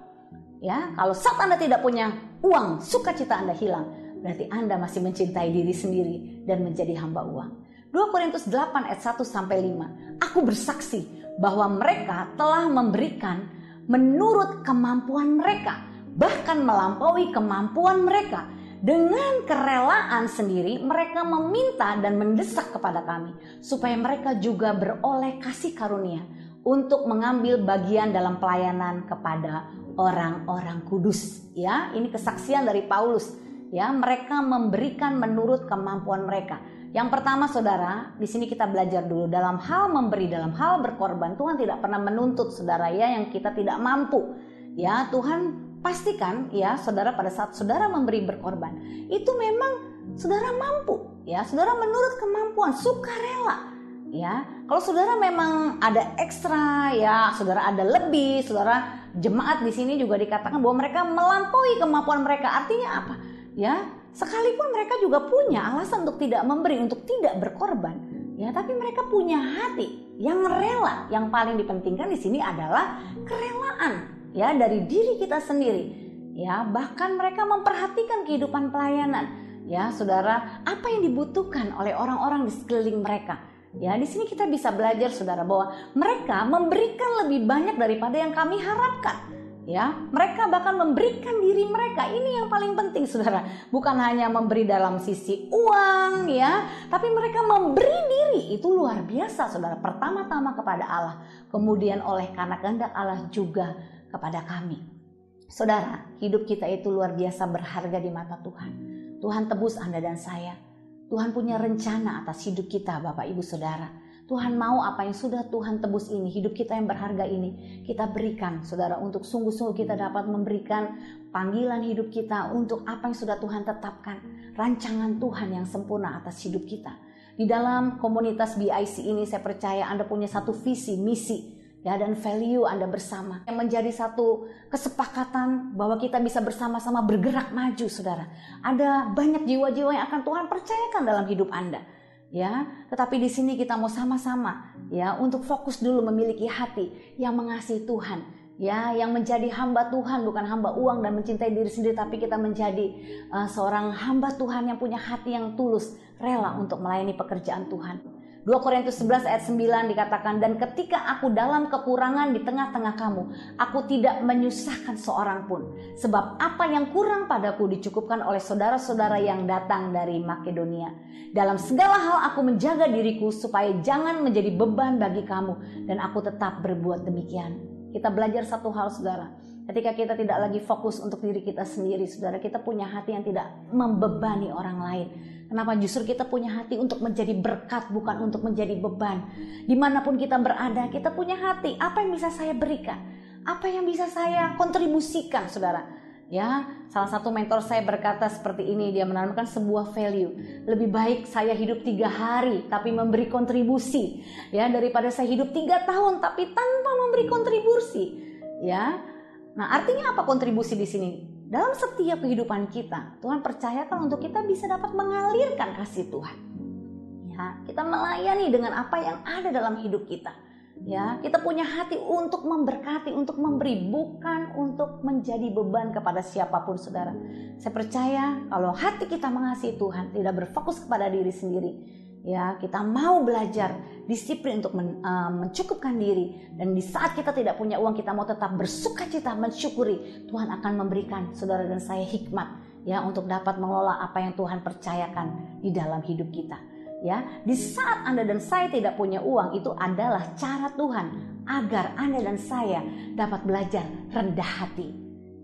Speaker 3: Ya, kalau saat Anda tidak punya uang, sukacita Anda hilang, berarti Anda masih mencintai diri sendiri dan menjadi hamba uang. 2 Korintus 8 ayat 1-5. Aku bersaksi bahwa mereka telah memberikan menurut kemampuan mereka, bahkan melampaui kemampuan mereka. Dengan kerelaan sendiri mereka meminta dan mendesak kepada kami supaya mereka juga beroleh kasih karunia untuk mengambil bagian dalam pelayanan kepada orang-orang kudus. Ya, ini kesaksian dari Paulus. Ya, mereka memberikan menurut kemampuan mereka. Yang pertama, saudara, di sini kita belajar dulu dalam hal memberi, dalam hal berkorban. Tuhan tidak pernah menuntut saudara ya yang kita tidak mampu. Ya, Tuhan pastikan ya saudara pada saat saudara memberi berkorban itu memang saudara mampu, ya saudara menurut kemampuan, sukarela. Ya, kalau saudara memang ada ekstra, ya saudara ada lebih, saudara jemaat di sini juga dikatakan bahwa mereka melampaui kemampuan mereka. Artinya apa? Ya, sekalipun mereka juga punya alasan untuk tidak memberi, untuk tidak berkorban, ya tapi mereka punya hati yang rela. Yang paling dipentingkan di sini adalah kerelaan. Ya, dari diri kita sendiri. Ya, bahkan mereka memperhatikan kehidupan pelayanan. Ya, saudara, apa yang dibutuhkan oleh orang-orang di sekeliling mereka. Ya, di sini kita bisa belajar saudara bahwa mereka memberikan lebih banyak daripada yang kami harapkan. Ya, mereka bahkan memberikan diri mereka. Ini yang paling penting, saudara. Bukan hanya memberi dalam sisi uang, ya, tapi mereka memberi diri. Itu luar biasa, saudara. Pertama-tama kepada Allah, kemudian oleh karena kehendak Allah juga kepada kami. Saudara, hidup kita itu luar biasa berharga di mata Tuhan. Tuhan tebus Anda dan saya. Tuhan punya rencana atas hidup kita, Bapak Ibu Saudara. Tuhan mau apa yang sudah Tuhan tebus ini, hidup kita yang berharga ini, kita berikan, saudara, untuk sungguh-sungguh kita dapat memberikan panggilan hidup kita untuk apa yang sudah Tuhan tetapkan, rancangan Tuhan yang sempurna atas hidup kita. Di dalam komunitas BIC ini saya percaya Anda punya satu visi, misi, ya, dan value Anda bersama yang menjadi satu kesepakatan bahwa kita bisa bersama-sama bergerak maju, saudara. Ada banyak jiwa-jiwa yang akan Tuhan percayakan dalam hidup Anda, ya. Tetapi di sini kita mau sama-sama, ya, untuk fokus dulu memiliki hati yang mengasihi Tuhan, ya, yang menjadi hamba Tuhan, bukan hamba uang dan mencintai diri sendiri, tapi kita menjadi seorang hamba Tuhan yang punya hati yang tulus, rela untuk melayani pekerjaan Tuhan. 2 Korintus 11 ayat 9 dikatakan, dan ketika aku dalam kekurangan di tengah-tengah kamu, aku tidak menyusahkan seorang pun, sebab apa yang kurang padaku dicukupkan oleh saudara-saudara yang datang dari Makedonia. Dalam segala hal aku menjaga diriku supaya jangan menjadi beban bagi kamu, dan aku tetap berbuat demikian. Kita belajar satu hal, saudara. Ketika kita tidak lagi fokus untuk diri kita sendiri, saudara, kita punya hati yang tidak membebani orang lain. Kenapa? Justru kita punya hati untuk menjadi berkat, bukan untuk menjadi beban. Dimanapun kita berada, kita punya hati. Apa yang bisa saya berikan? Apa yang bisa saya kontribusikan, saudara? Ya, salah satu mentor saya berkata seperti ini, dia menanamkan sebuah value. Lebih baik saya hidup 3 hari tapi memberi kontribusi, ya, daripada saya hidup 3 tahun tapi tanpa memberi kontribusi, ya. Nah, artinya apa kontribusi di sini? Dalam setiap kehidupan kita, Tuhan percayakan untuk kita bisa dapat mengalirkan kasih Tuhan. Ya, kita melayani dengan apa yang ada dalam hidup kita. Ya, kita punya hati untuk memberkati, untuk memberi, bukan untuk menjadi beban kepada siapapun, saudara. Saya percaya kalau hati kita mengasihi Tuhan, tidak berfokus kepada diri sendiri, ya, kita mau belajar disiplin untuk mencukupkan diri, dan di saat kita tidak punya uang, kita mau tetap bersukacita mensyukuri, Tuhan akan memberikan saudara dan saya hikmat, ya, untuk dapat mengelola apa yang Tuhan percayakan di dalam hidup kita. Ya, di saat Anda dan saya tidak punya uang, itu adalah cara Tuhan agar Anda dan saya dapat belajar rendah hati.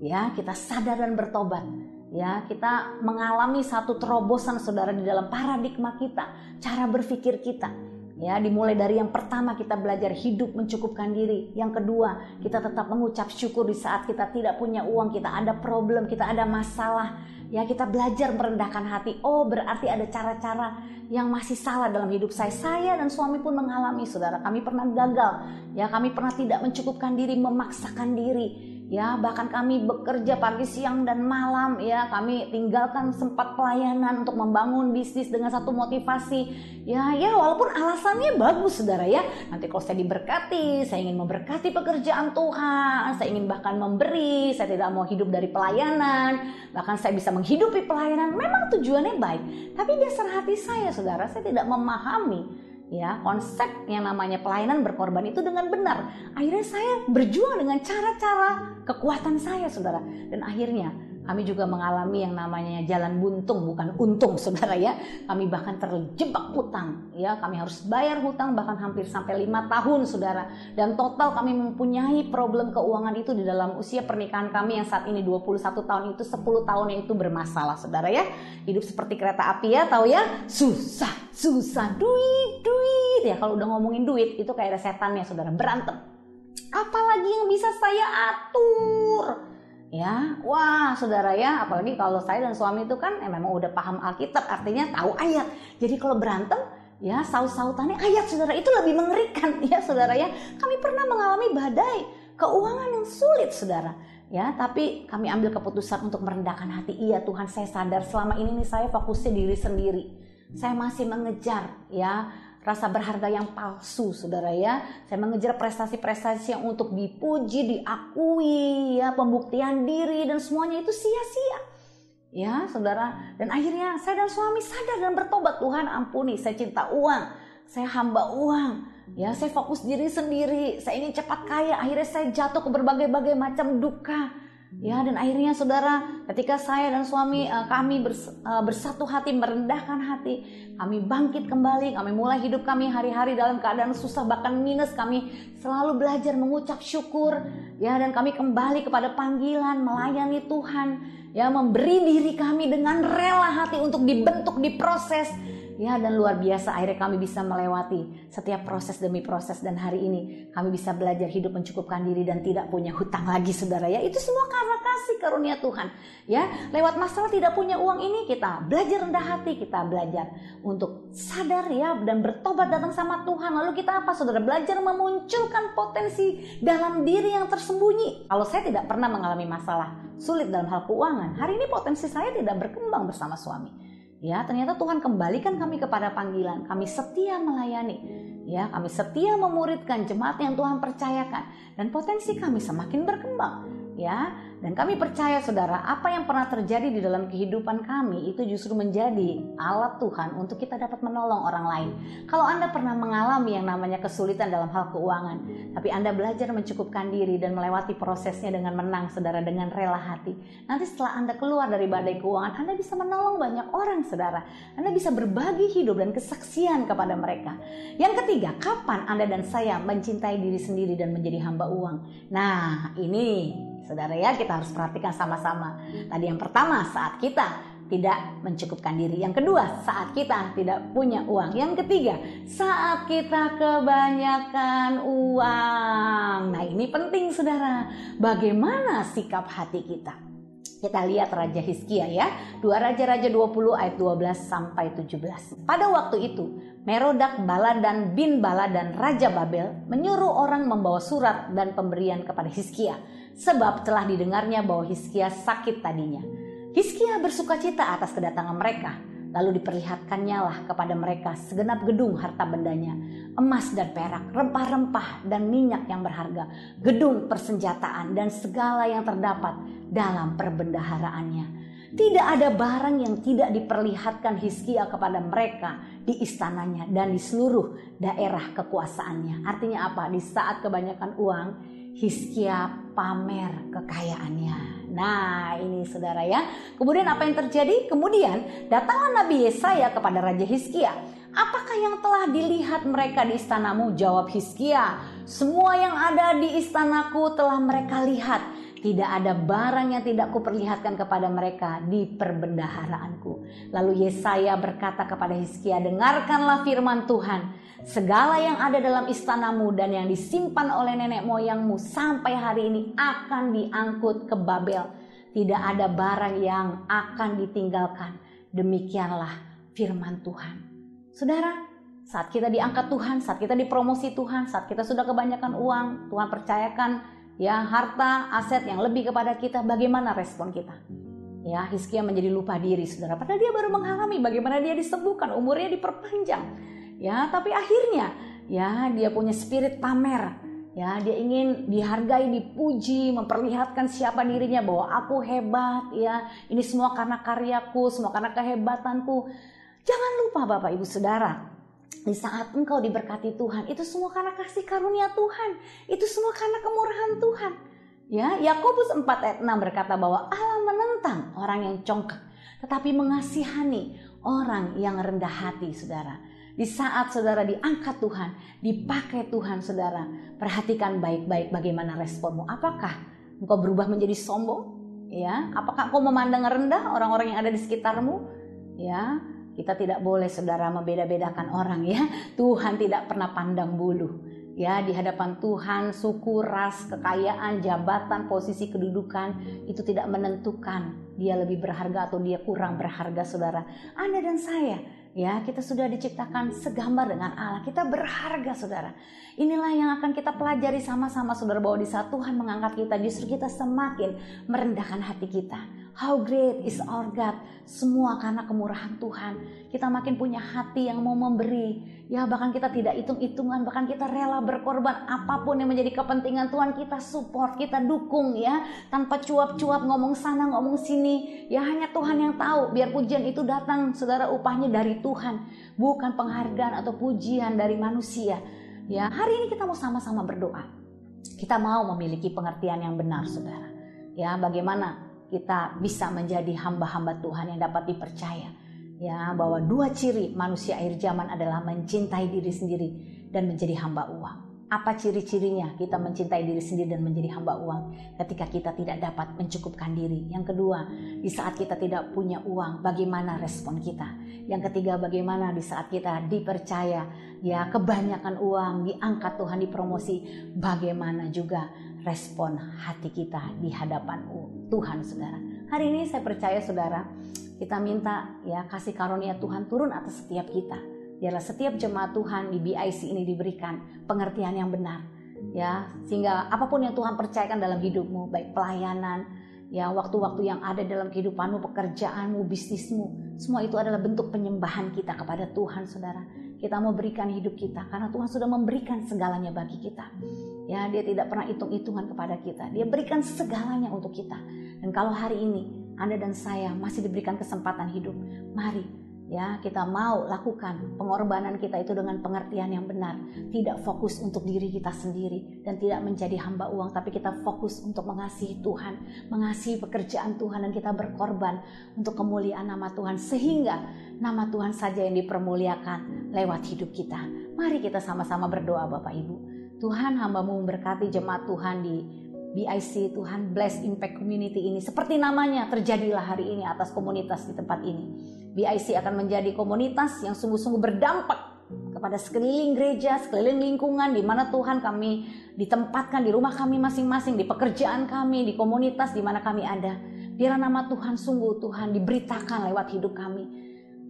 Speaker 3: Ya, kita sadar dan bertobat. Ya, kita mengalami satu terobosan, saudara, di dalam paradigma kita, cara berpikir kita. Ya, dimulai dari yang pertama, kita belajar hidup mencukupkan diri. Yang kedua, kita tetap mengucap syukur di saat kita tidak punya uang, kita ada problem, kita ada masalah. Ya, kita belajar merendahkan hati. Oh, berarti ada cara-cara yang masih salah dalam hidup saya. Saya dan suami pun mengalami, saudara. Kami pernah gagal. Ya, kami pernah tidak mencukupkan diri, memaksakan diri. Ya, bahkan kami bekerja pagi, siang, dan malam. Ya, kami tinggalkan sempat pelayanan untuk membangun bisnis dengan satu motivasi. Ya, walaupun alasannya bagus, saudara, ya. Nanti kalau saya diberkati, saya ingin memberkati pekerjaan Tuhan. Saya ingin bahkan memberi. Saya tidak mau hidup dari pelayanan. Bahkan saya bisa menghidupi pelayanan. Memang tujuannya baik. Tapi dasar hati saya, saudara, saya tidak memahami, ya, konsep yang namanya pelayanan berkorban itu dengan benar. Akhirnya saya berjuang dengan cara-cara kekuatan saya, saudara. Dan akhirnya kami juga mengalami yang namanya jalan buntung, bukan untung, saudara, ya. Kami bahkan terjebak hutang, ya. Kami harus bayar hutang bahkan hampir sampai 5 tahun, saudara. Dan total kami mempunyai problem keuangan itu di dalam usia pernikahan kami yang saat ini 21 tahun itu, 10 tahunnya itu bermasalah, saudara, ya. Hidup seperti kereta api, ya, tahu ya? Susah, duit. Ya, kalau udah ngomongin duit itu kayak ada setannya, saudara, berantem. Apalagi yang bisa saya atur? Ya, wah, saudara, ya, apalagi kalau saya dan suami itu kan memang udah paham Alkitab, artinya tahu ayat. Jadi kalau berantem, ya, saut-sautannya ayat, saudara, itu lebih mengerikan, ya, saudara, ya. Kami pernah mengalami badai keuangan yang sulit, saudara, ya, tapi kami ambil keputusan untuk merendahkan hati. Iya, Tuhan, saya sadar selama ini nih saya fokusnya diri sendiri. Saya masih mengejar, ya, rasa berharga yang palsu, saudara, ya. Saya mengejar prestasi-prestasi yang untuk dipuji, diakui, ya, pembuktian diri, dan semuanya itu sia-sia, ya, saudara. Dan akhirnya saya dan suami sadar dan bertobat. Tuhan, ampuni, saya cinta uang, saya hamba uang, ya, saya fokus diri sendiri, saya ingin cepat kaya. Akhirnya saya jatuh ke berbagai-bagai macam duka. Ya, dan akhirnya, saudara, ketika saya dan suami kami bersatu hati, merendahkan hati, kami bangkit kembali, kami mulai hidup kami hari-hari dalam keadaan susah, bahkan minus. Kami selalu belajar mengucap syukur, ya, dan kami kembali kepada panggilan melayani Tuhan, ya, memberi diri kami dengan rela hati untuk dibentuk, diproses. Ya, dan luar biasa akhirnya kami bisa melewati setiap proses demi proses, dan hari ini kami bisa belajar hidup mencukupkan diri dan tidak punya hutang lagi, saudara, ya. Itu semua karena kasih karunia Tuhan, ya. Lewat masalah tidak punya uang ini, kita belajar rendah hati, kita belajar untuk sadar, ya, dan bertobat datang sama Tuhan. Lalu kita apa, saudara? Belajar memunculkan potensi dalam diri yang tersembunyi. Kalau saya tidak pernah mengalami masalah sulit dalam hal keuangan, hari ini potensi saya tidak berkembang bersama suami. Ya, ternyata Tuhan kembalikan kami kepada panggilan. Kami setia melayani. Ya, kami setia memuridkan jemaat yang Tuhan percayakan dan potensi kami semakin berkembang. Ya, dan kami percaya saudara, apa yang pernah terjadi di dalam kehidupan kami itu justru menjadi alat Tuhan untuk kita dapat menolong orang lain. Kalau Anda pernah mengalami yang namanya kesulitan dalam hal keuangan, tapi Anda belajar mencukupkan diri dan melewati prosesnya dengan menang, saudara, dengan rela hati. Nanti setelah Anda keluar dari badai keuangan, Anda bisa menolong banyak orang, saudara. Anda bisa berbagi hidup dan kesaksian kepada mereka. Yang ketiga, kapan Anda dan saya mencintai diri sendiri dan menjadi hamba uang? Nah, ini saudara ya, kita harus perhatikan sama-sama. Tadi yang pertama, saat kita tidak mencukupkan diri. Yang kedua, saat kita tidak punya uang. Yang ketiga, saat kita kebanyakan uang. Nah, ini penting saudara. Bagaimana sikap hati kita? Kita lihat Raja Hizkia ya. 2 Raja-Raja 20 ayat 12 sampai 17. Pada waktu itu, Merodak Baladan bin Baladan Raja Babel menyuruh orang membawa surat dan pemberian kepada Hizkia, sebab telah didengarnya bahwa Hizkia sakit tadinya. Hizkia bersukacita atas kedatangan mereka, lalu diperlihatkannya lah kepada mereka segenap gedung harta bendanya, emas dan perak, rempah-rempah dan minyak yang berharga, gedung persenjataan dan segala yang terdapat dalam perbendaharaannya. Tidak ada barang yang tidak diperlihatkan Hizkia kepada mereka di istananya dan di seluruh daerah kekuasaannya. Artinya apa? Di saat kebanyakan uang, Hizkia pamer kekayaannya. Nah, ini saudara ya. Kemudian apa yang terjadi? Kemudian datanglah Nabi Yesaya kepada Raja Hizkia. Apakah yang telah dilihat mereka di istanamu? Jawab Hizkia, semua yang ada di istanaku telah mereka lihat. Tidak ada barang yang tidak kuperlihatkan kepada mereka di perbendaharaanku. Lalu Yesaya berkata kepada Hizkia, dengarkanlah firman Tuhan. Segala yang ada dalam istanamu dan yang disimpan oleh nenek moyangmu sampai hari ini akan diangkut ke Babel. Tidak ada barang yang akan ditinggalkan. Demikianlah firman Tuhan. Saudara, saat kita diangkat Tuhan, saat kita dipromosi Tuhan, saat kita sudah kebanyakan uang, Tuhan percayakan ya harta, aset yang lebih kepada kita, bagaimana respon kita? Ya, Hizkia menjadi lupa diri, saudara. Padahal dia baru mengalami bagaimana dia disembuhkan, umurnya diperpanjang. Ya, tapi akhirnya ya dia punya spirit pamer. Ya, dia ingin dihargai, dipuji, memperlihatkan siapa dirinya bahwa aku hebat. Ya, ini semua karena karyaku, semua karena kehebatanku. Jangan lupa Bapak Ibu Saudara. Di saat engkau diberkati Tuhan, itu semua karena kasih karunia Tuhan. Itu semua karena kemurahan Tuhan. Ya, Yakobus 4 ayat 6 berkata bahwa Allah menentang orang yang congkak, tetapi mengasihani orang yang rendah hati, saudara. Di saat saudara diangkat Tuhan, dipakai Tuhan, saudara, perhatikan baik-baik bagaimana responmu. Apakah engkau berubah menjadi sombong? Ya, apakah engkau memandang rendah orang-orang yang ada di sekitarmu? Ya, kita tidak boleh saudara membeda-bedakan orang ya. Tuhan tidak pernah pandang bulu. Ya, di hadapan Tuhan suku, ras, kekayaan, jabatan, posisi kedudukan itu tidak menentukan dia lebih berharga atau dia kurang berharga, saudara. Anda dan saya, ya, kita sudah diciptakan segambar dengan Allah. Kita berharga, saudara. Inilah yang akan kita pelajari sama-sama, saudara, bahwa di saat Tuhan mengangkat kita, justru kita semakin merendahkan hati kita. How great is our God. Semua karena kemurahan Tuhan. Kita makin punya hati yang mau memberi. Ya, bahkan kita tidak hitung-hitungan, bahkan kita rela berkorban. Apapun yang menjadi kepentingan Tuhan, kita support, kita dukung ya. Tanpa cuap-cuap ngomong sana, ngomong sini. Ya, hanya Tuhan yang tahu. Biar pujian itu datang, saudara, upahnya dari Tuhan. Bukan penghargaan atau pujian dari manusia. Ya, hari ini kita mau sama-sama berdoa. Kita mau memiliki pengertian yang benar, saudara. Ya, bagaimana kita bisa menjadi hamba-hamba Tuhan yang dapat dipercaya. Ya, bahwa 2 ciri manusia akhir zaman adalah mencintai diri sendiri dan menjadi hamba uang. Apa ciri-cirinya kita mencintai diri sendiri dan menjadi hamba uang? Ketika kita tidak dapat mencukupkan diri. Yang kedua, di saat kita tidak punya uang, bagaimana respon kita? Yang ketiga, bagaimana di saat kita dipercaya, ya, kebanyakan uang, diangkat Tuhan, dipromosi, bagaimana juga respon hati kita di hadapan Tuhan, saudara. Hari ini saya percaya, saudara, kita minta ya kasih karunia Tuhan turun atas setiap kita. Biarlah setiap jemaat Tuhan di BIC ini diberikan pengertian yang benar, ya, sehingga apapun yang Tuhan percayakan dalam hidupmu, baik pelayanan, ya waktu-waktu yang ada dalam kehidupanmu, pekerjaanmu, bisnismu, semua itu adalah bentuk penyembahan kita kepada Tuhan, saudara. Kita mau berikan hidup kita karena Tuhan sudah memberikan segalanya bagi kita. Ya, dia tidak pernah hitung-hitungan kepada kita. Dia berikan segalanya untuk kita. Dan kalau hari ini Anda dan saya masih diberikan kesempatan hidup, mari ya kita mau lakukan pengorbanan kita itu dengan pengertian yang benar. Tidak fokus untuk diri kita sendiri dan tidak menjadi hamba uang, tapi kita fokus untuk mengasihi Tuhan, mengasihi pekerjaan Tuhan, dan kita berkorban untuk kemuliaan nama Tuhan, sehingga nama Tuhan saja yang dipermuliakan lewat hidup kita. Mari kita sama-sama berdoa Bapak Ibu. Tuhan, hamba-Mu memberkati jemaat Tuhan di BIC. Tuhan, bless impact community ini. Seperti namanya, terjadilah hari ini atas komunitas di tempat ini. BIC akan menjadi komunitas yang sungguh-sungguh berdampak kepada sekeliling gereja, sekeliling lingkungan di mana Tuhan kami ditempatkan, di rumah kami masing-masing, di pekerjaan kami, di komunitas di mana kami ada. Biarlah nama Tuhan sungguh Tuhan diberitakan lewat hidup kami.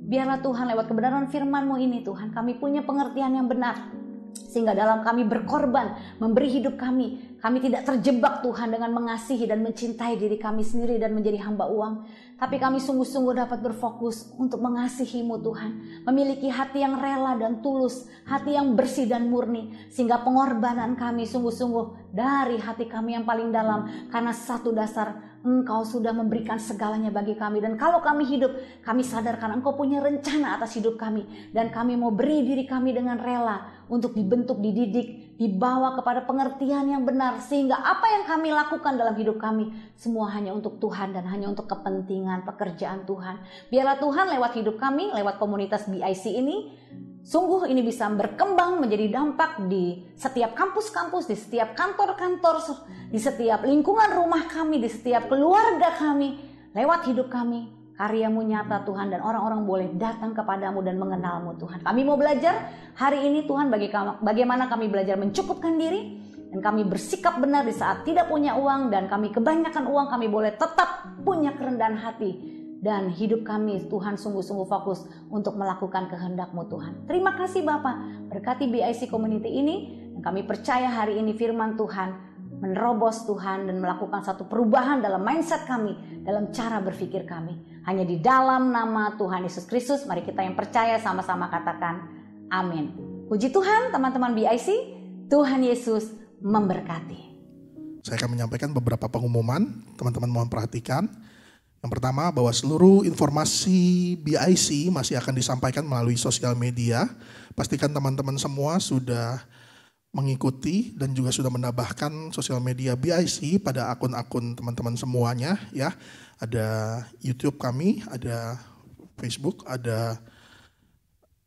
Speaker 3: Biarlah Tuhan lewat kebenaran firman-Mu ini Tuhan, kami punya pengertian yang benar. Sehingga dalam kami berkorban, memberi hidup kami tidak terjebak Tuhan dengan mengasihi dan mencintai diri kami sendiri dan menjadi hamba uang. Tapi kami sungguh-sungguh dapat berfokus untuk mengasihi-Mu Tuhan. Memiliki hati yang rela dan tulus, hati yang bersih dan murni. Sehingga pengorbanan kami sungguh-sungguh dari hati kami yang paling dalam. Karena satu dasar, Engkau sudah memberikan segalanya bagi kami. Dan kalau kami hidup, kami sadar karena Engkau punya rencana atas hidup kami. Dan kami mau beri diri kami dengan rela untuk dibentuk, dididik, dibawa kepada pengertian yang benar. Sehingga apa yang kami lakukan dalam hidup kami, semua hanya untuk Tuhan dan hanya untuk kepentingan pekerjaan Tuhan. Biarlah Tuhan lewat hidup kami, lewat komunitas BIC ini, sungguh ini bisa berkembang menjadi dampak di setiap kampus-kampus, di setiap kantor-kantor, di setiap lingkungan rumah kami, di setiap keluarga kami. Lewat hidup kami, karya-Mu nyata Tuhan, dan orang-orang boleh datang kepadamu dan mengenal-Mu Tuhan. Kami mau belajar hari ini Tuhan bagaimana kami belajar mencukupkan diri, dan kami bersikap benar di saat tidak punya uang, dan kami kebanyakan uang, kami boleh tetap punya kerendahan hati. Dan hidup kami Tuhan sungguh-sungguh fokus untuk melakukan kehendak-Mu Tuhan. Terima kasih Bapak, berkati BIC Community ini. Dan kami percaya hari ini firman Tuhan menerobos Tuhan dan melakukan satu perubahan dalam mindset kami, dalam cara berpikir kami. Hanya di dalam nama Tuhan Yesus Kristus, mari kita yang percaya sama-sama katakan amin. Puji Tuhan teman-teman BIC, Tuhan Yesus memberkati.
Speaker 1: Saya akan menyampaikan beberapa pengumuman, teman-teman mohon perhatikan. Yang pertama, bahwa seluruh informasi BIC masih akan disampaikan melalui sosial media. Pastikan teman-teman semua sudah mengikuti dan juga sudah menambahkan sosial media BIC pada akun-akun teman-teman semuanya ya. Ada YouTube kami, ada Facebook, ada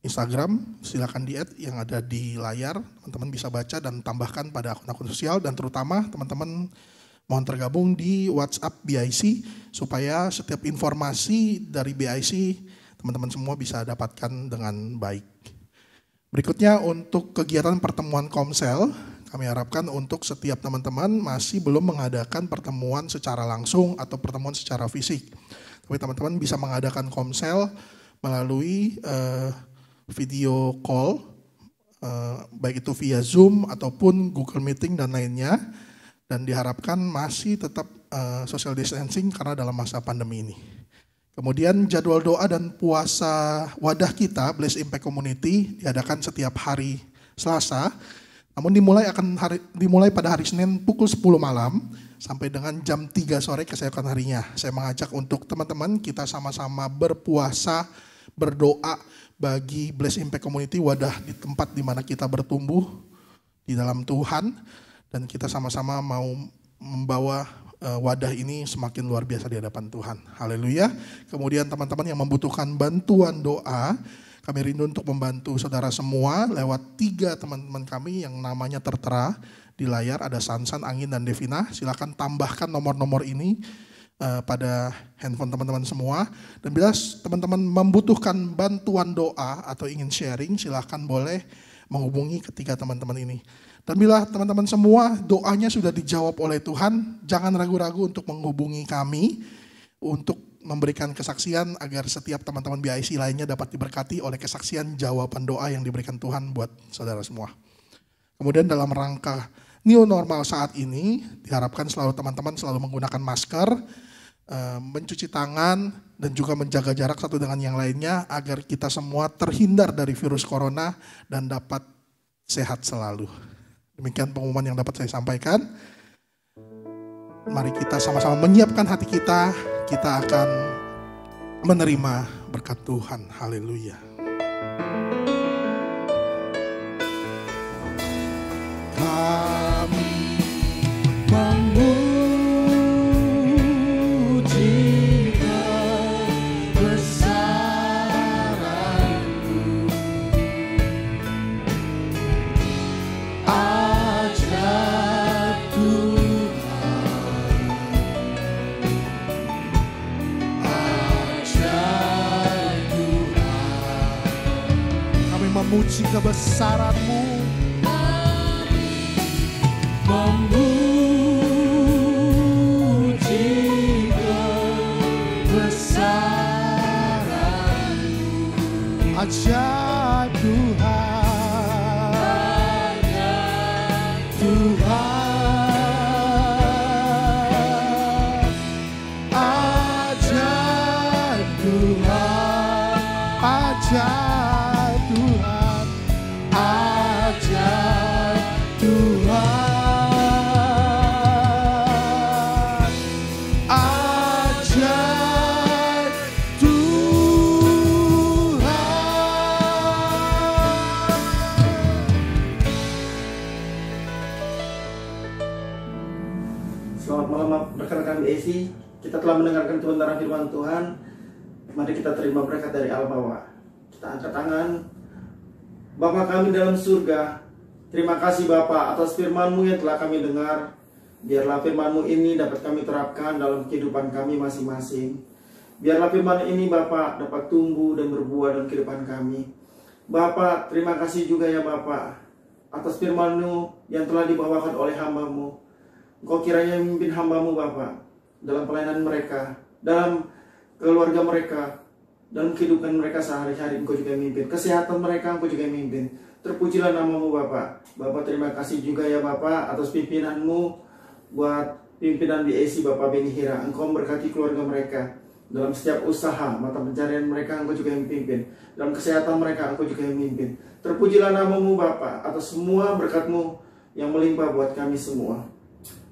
Speaker 1: Instagram, silakan di-add yang ada di layar. Teman-teman bisa baca dan tambahkan pada akun-akun sosial, dan terutama teman-teman mohon tergabung di WhatsApp BIC supaya setiap informasi dari BIC teman-teman semua bisa dapatkan dengan baik. Berikutnya untuk kegiatan pertemuan Komsel, kami harapkan untuk setiap teman-teman masih belum mengadakan pertemuan secara langsung atau pertemuan secara fisik. Tapi teman-teman bisa mengadakan Komsel melalui video call, baik itu via Zoom ataupun Google Meeting dan lainnya. Dan diharapkan masih tetap social distancing karena dalam masa pandemi ini. Kemudian jadwal doa dan puasa wadah kita, Bless Impact Community, diadakan setiap hari Selasa. Namun dimulai pada hari Senin pukul 10 malam sampai dengan jam 3 sore keesokan harinya. Saya mengajak untuk teman-teman kita sama-sama berpuasa, berdoa bagi Bless Impact Community, wadah di tempat di mana kita bertumbuh di dalam Tuhan. Dan kita sama-sama mau membawa wadah ini semakin luar biasa di hadapan Tuhan. Haleluya. Kemudian teman-teman yang membutuhkan bantuan doa, kami rindu untuk membantu saudara semua lewat 3 teman-teman kami yang namanya tertera di layar. Ada Sansan, Angin, dan Devina. Silakan tambahkan nomor-nomor ini pada handphone teman-teman semua. Dan bila teman-teman membutuhkan bantuan doa atau ingin sharing, silakan boleh menghubungi ketiga teman-teman ini. Dan bila teman-teman semua doanya sudah dijawab oleh Tuhan, jangan ragu-ragu untuk menghubungi kami untuk memberikan kesaksian agar setiap teman-teman BIC lainnya dapat diberkati oleh kesaksian jawaban doa yang diberikan Tuhan buat saudara semua. Kemudian dalam rangka new normal saat ini, diharapkan selalu teman-teman selalu menggunakan masker, mencuci tangan dan juga menjaga jarak satu dengan yang lainnya agar kita semua terhindar dari virus corona dan dapat sehat selalu. Demikian pengumuman yang dapat saya sampaikan. Mari kita sama-sama menyiapkan hati kita, kita akan menerima berkat Tuhan. Haleluya.
Speaker 2: Kami memuji kebesaran-Mu, ajaib Tuhan, ajaib Tuhan.
Speaker 1: Kami memuji kebesaran-Mu,
Speaker 2: memuji kebesaran-Mu,
Speaker 1: ajaib Tuhan,
Speaker 2: ajaib Tuhan, ajaib Tuhan,
Speaker 1: ajaib Tuhan,
Speaker 2: ajaib Tuhan.
Speaker 4: Selamat malam rekan-rekan BIC. Kita telah mendengarkan kebenaran firman Tuhan. Mari kita terima berkat dari Allah Bapa. Kita angkat tangan. Bapa kami dalam surga, terima kasih Bapa atas firman-Mu yang telah kami dengar. Biarlah firman-Mu ini dapat kami terapkan dalam kehidupan kami masing-masing. Biarlah firman ini Bapa dapat tumbuh dan berbuah dalam kehidupan kami. Bapa, terima kasih juga ya Bapa atas firman-Mu yang telah dibawakan oleh hamba-Mu. Engkau kiranya memimpin hamba-Mu Bapa dalam pelayanan mereka, dalam keluarga mereka, dalam kehidupan mereka sehari-hari. Engkau juga memimpin kesehatan mereka, Engkau juga memimpin. Terpujilah nama-Mu Bapa. Bapa, terima kasih juga ya Bapa atas pimpinan-Mu buat pimpinan BIC Bapak Beni Hira. Engkau memberkati keluarga mereka dalam setiap usaha, mata pencarian mereka Engkau juga yang memimpin. Dalam kesehatan mereka Engkau juga yang memimpin. Terpujilah nama-Mu Bapa atas semua berkat-Mu yang melimpah buat kami semua.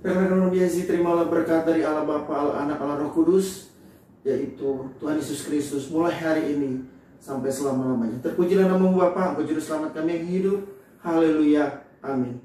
Speaker 4: Rekan-rekan BIC, terimalah berkat dari Allah Bapa, Allah Anak, Allah Roh Kudus, yaitu Tuhan Yesus Kristus mulai hari ini sampai selama-lamanya. Terpujilah nama-Mu Bapa, Engkau juru selamat kami yang hidup. Haleluya. Amin.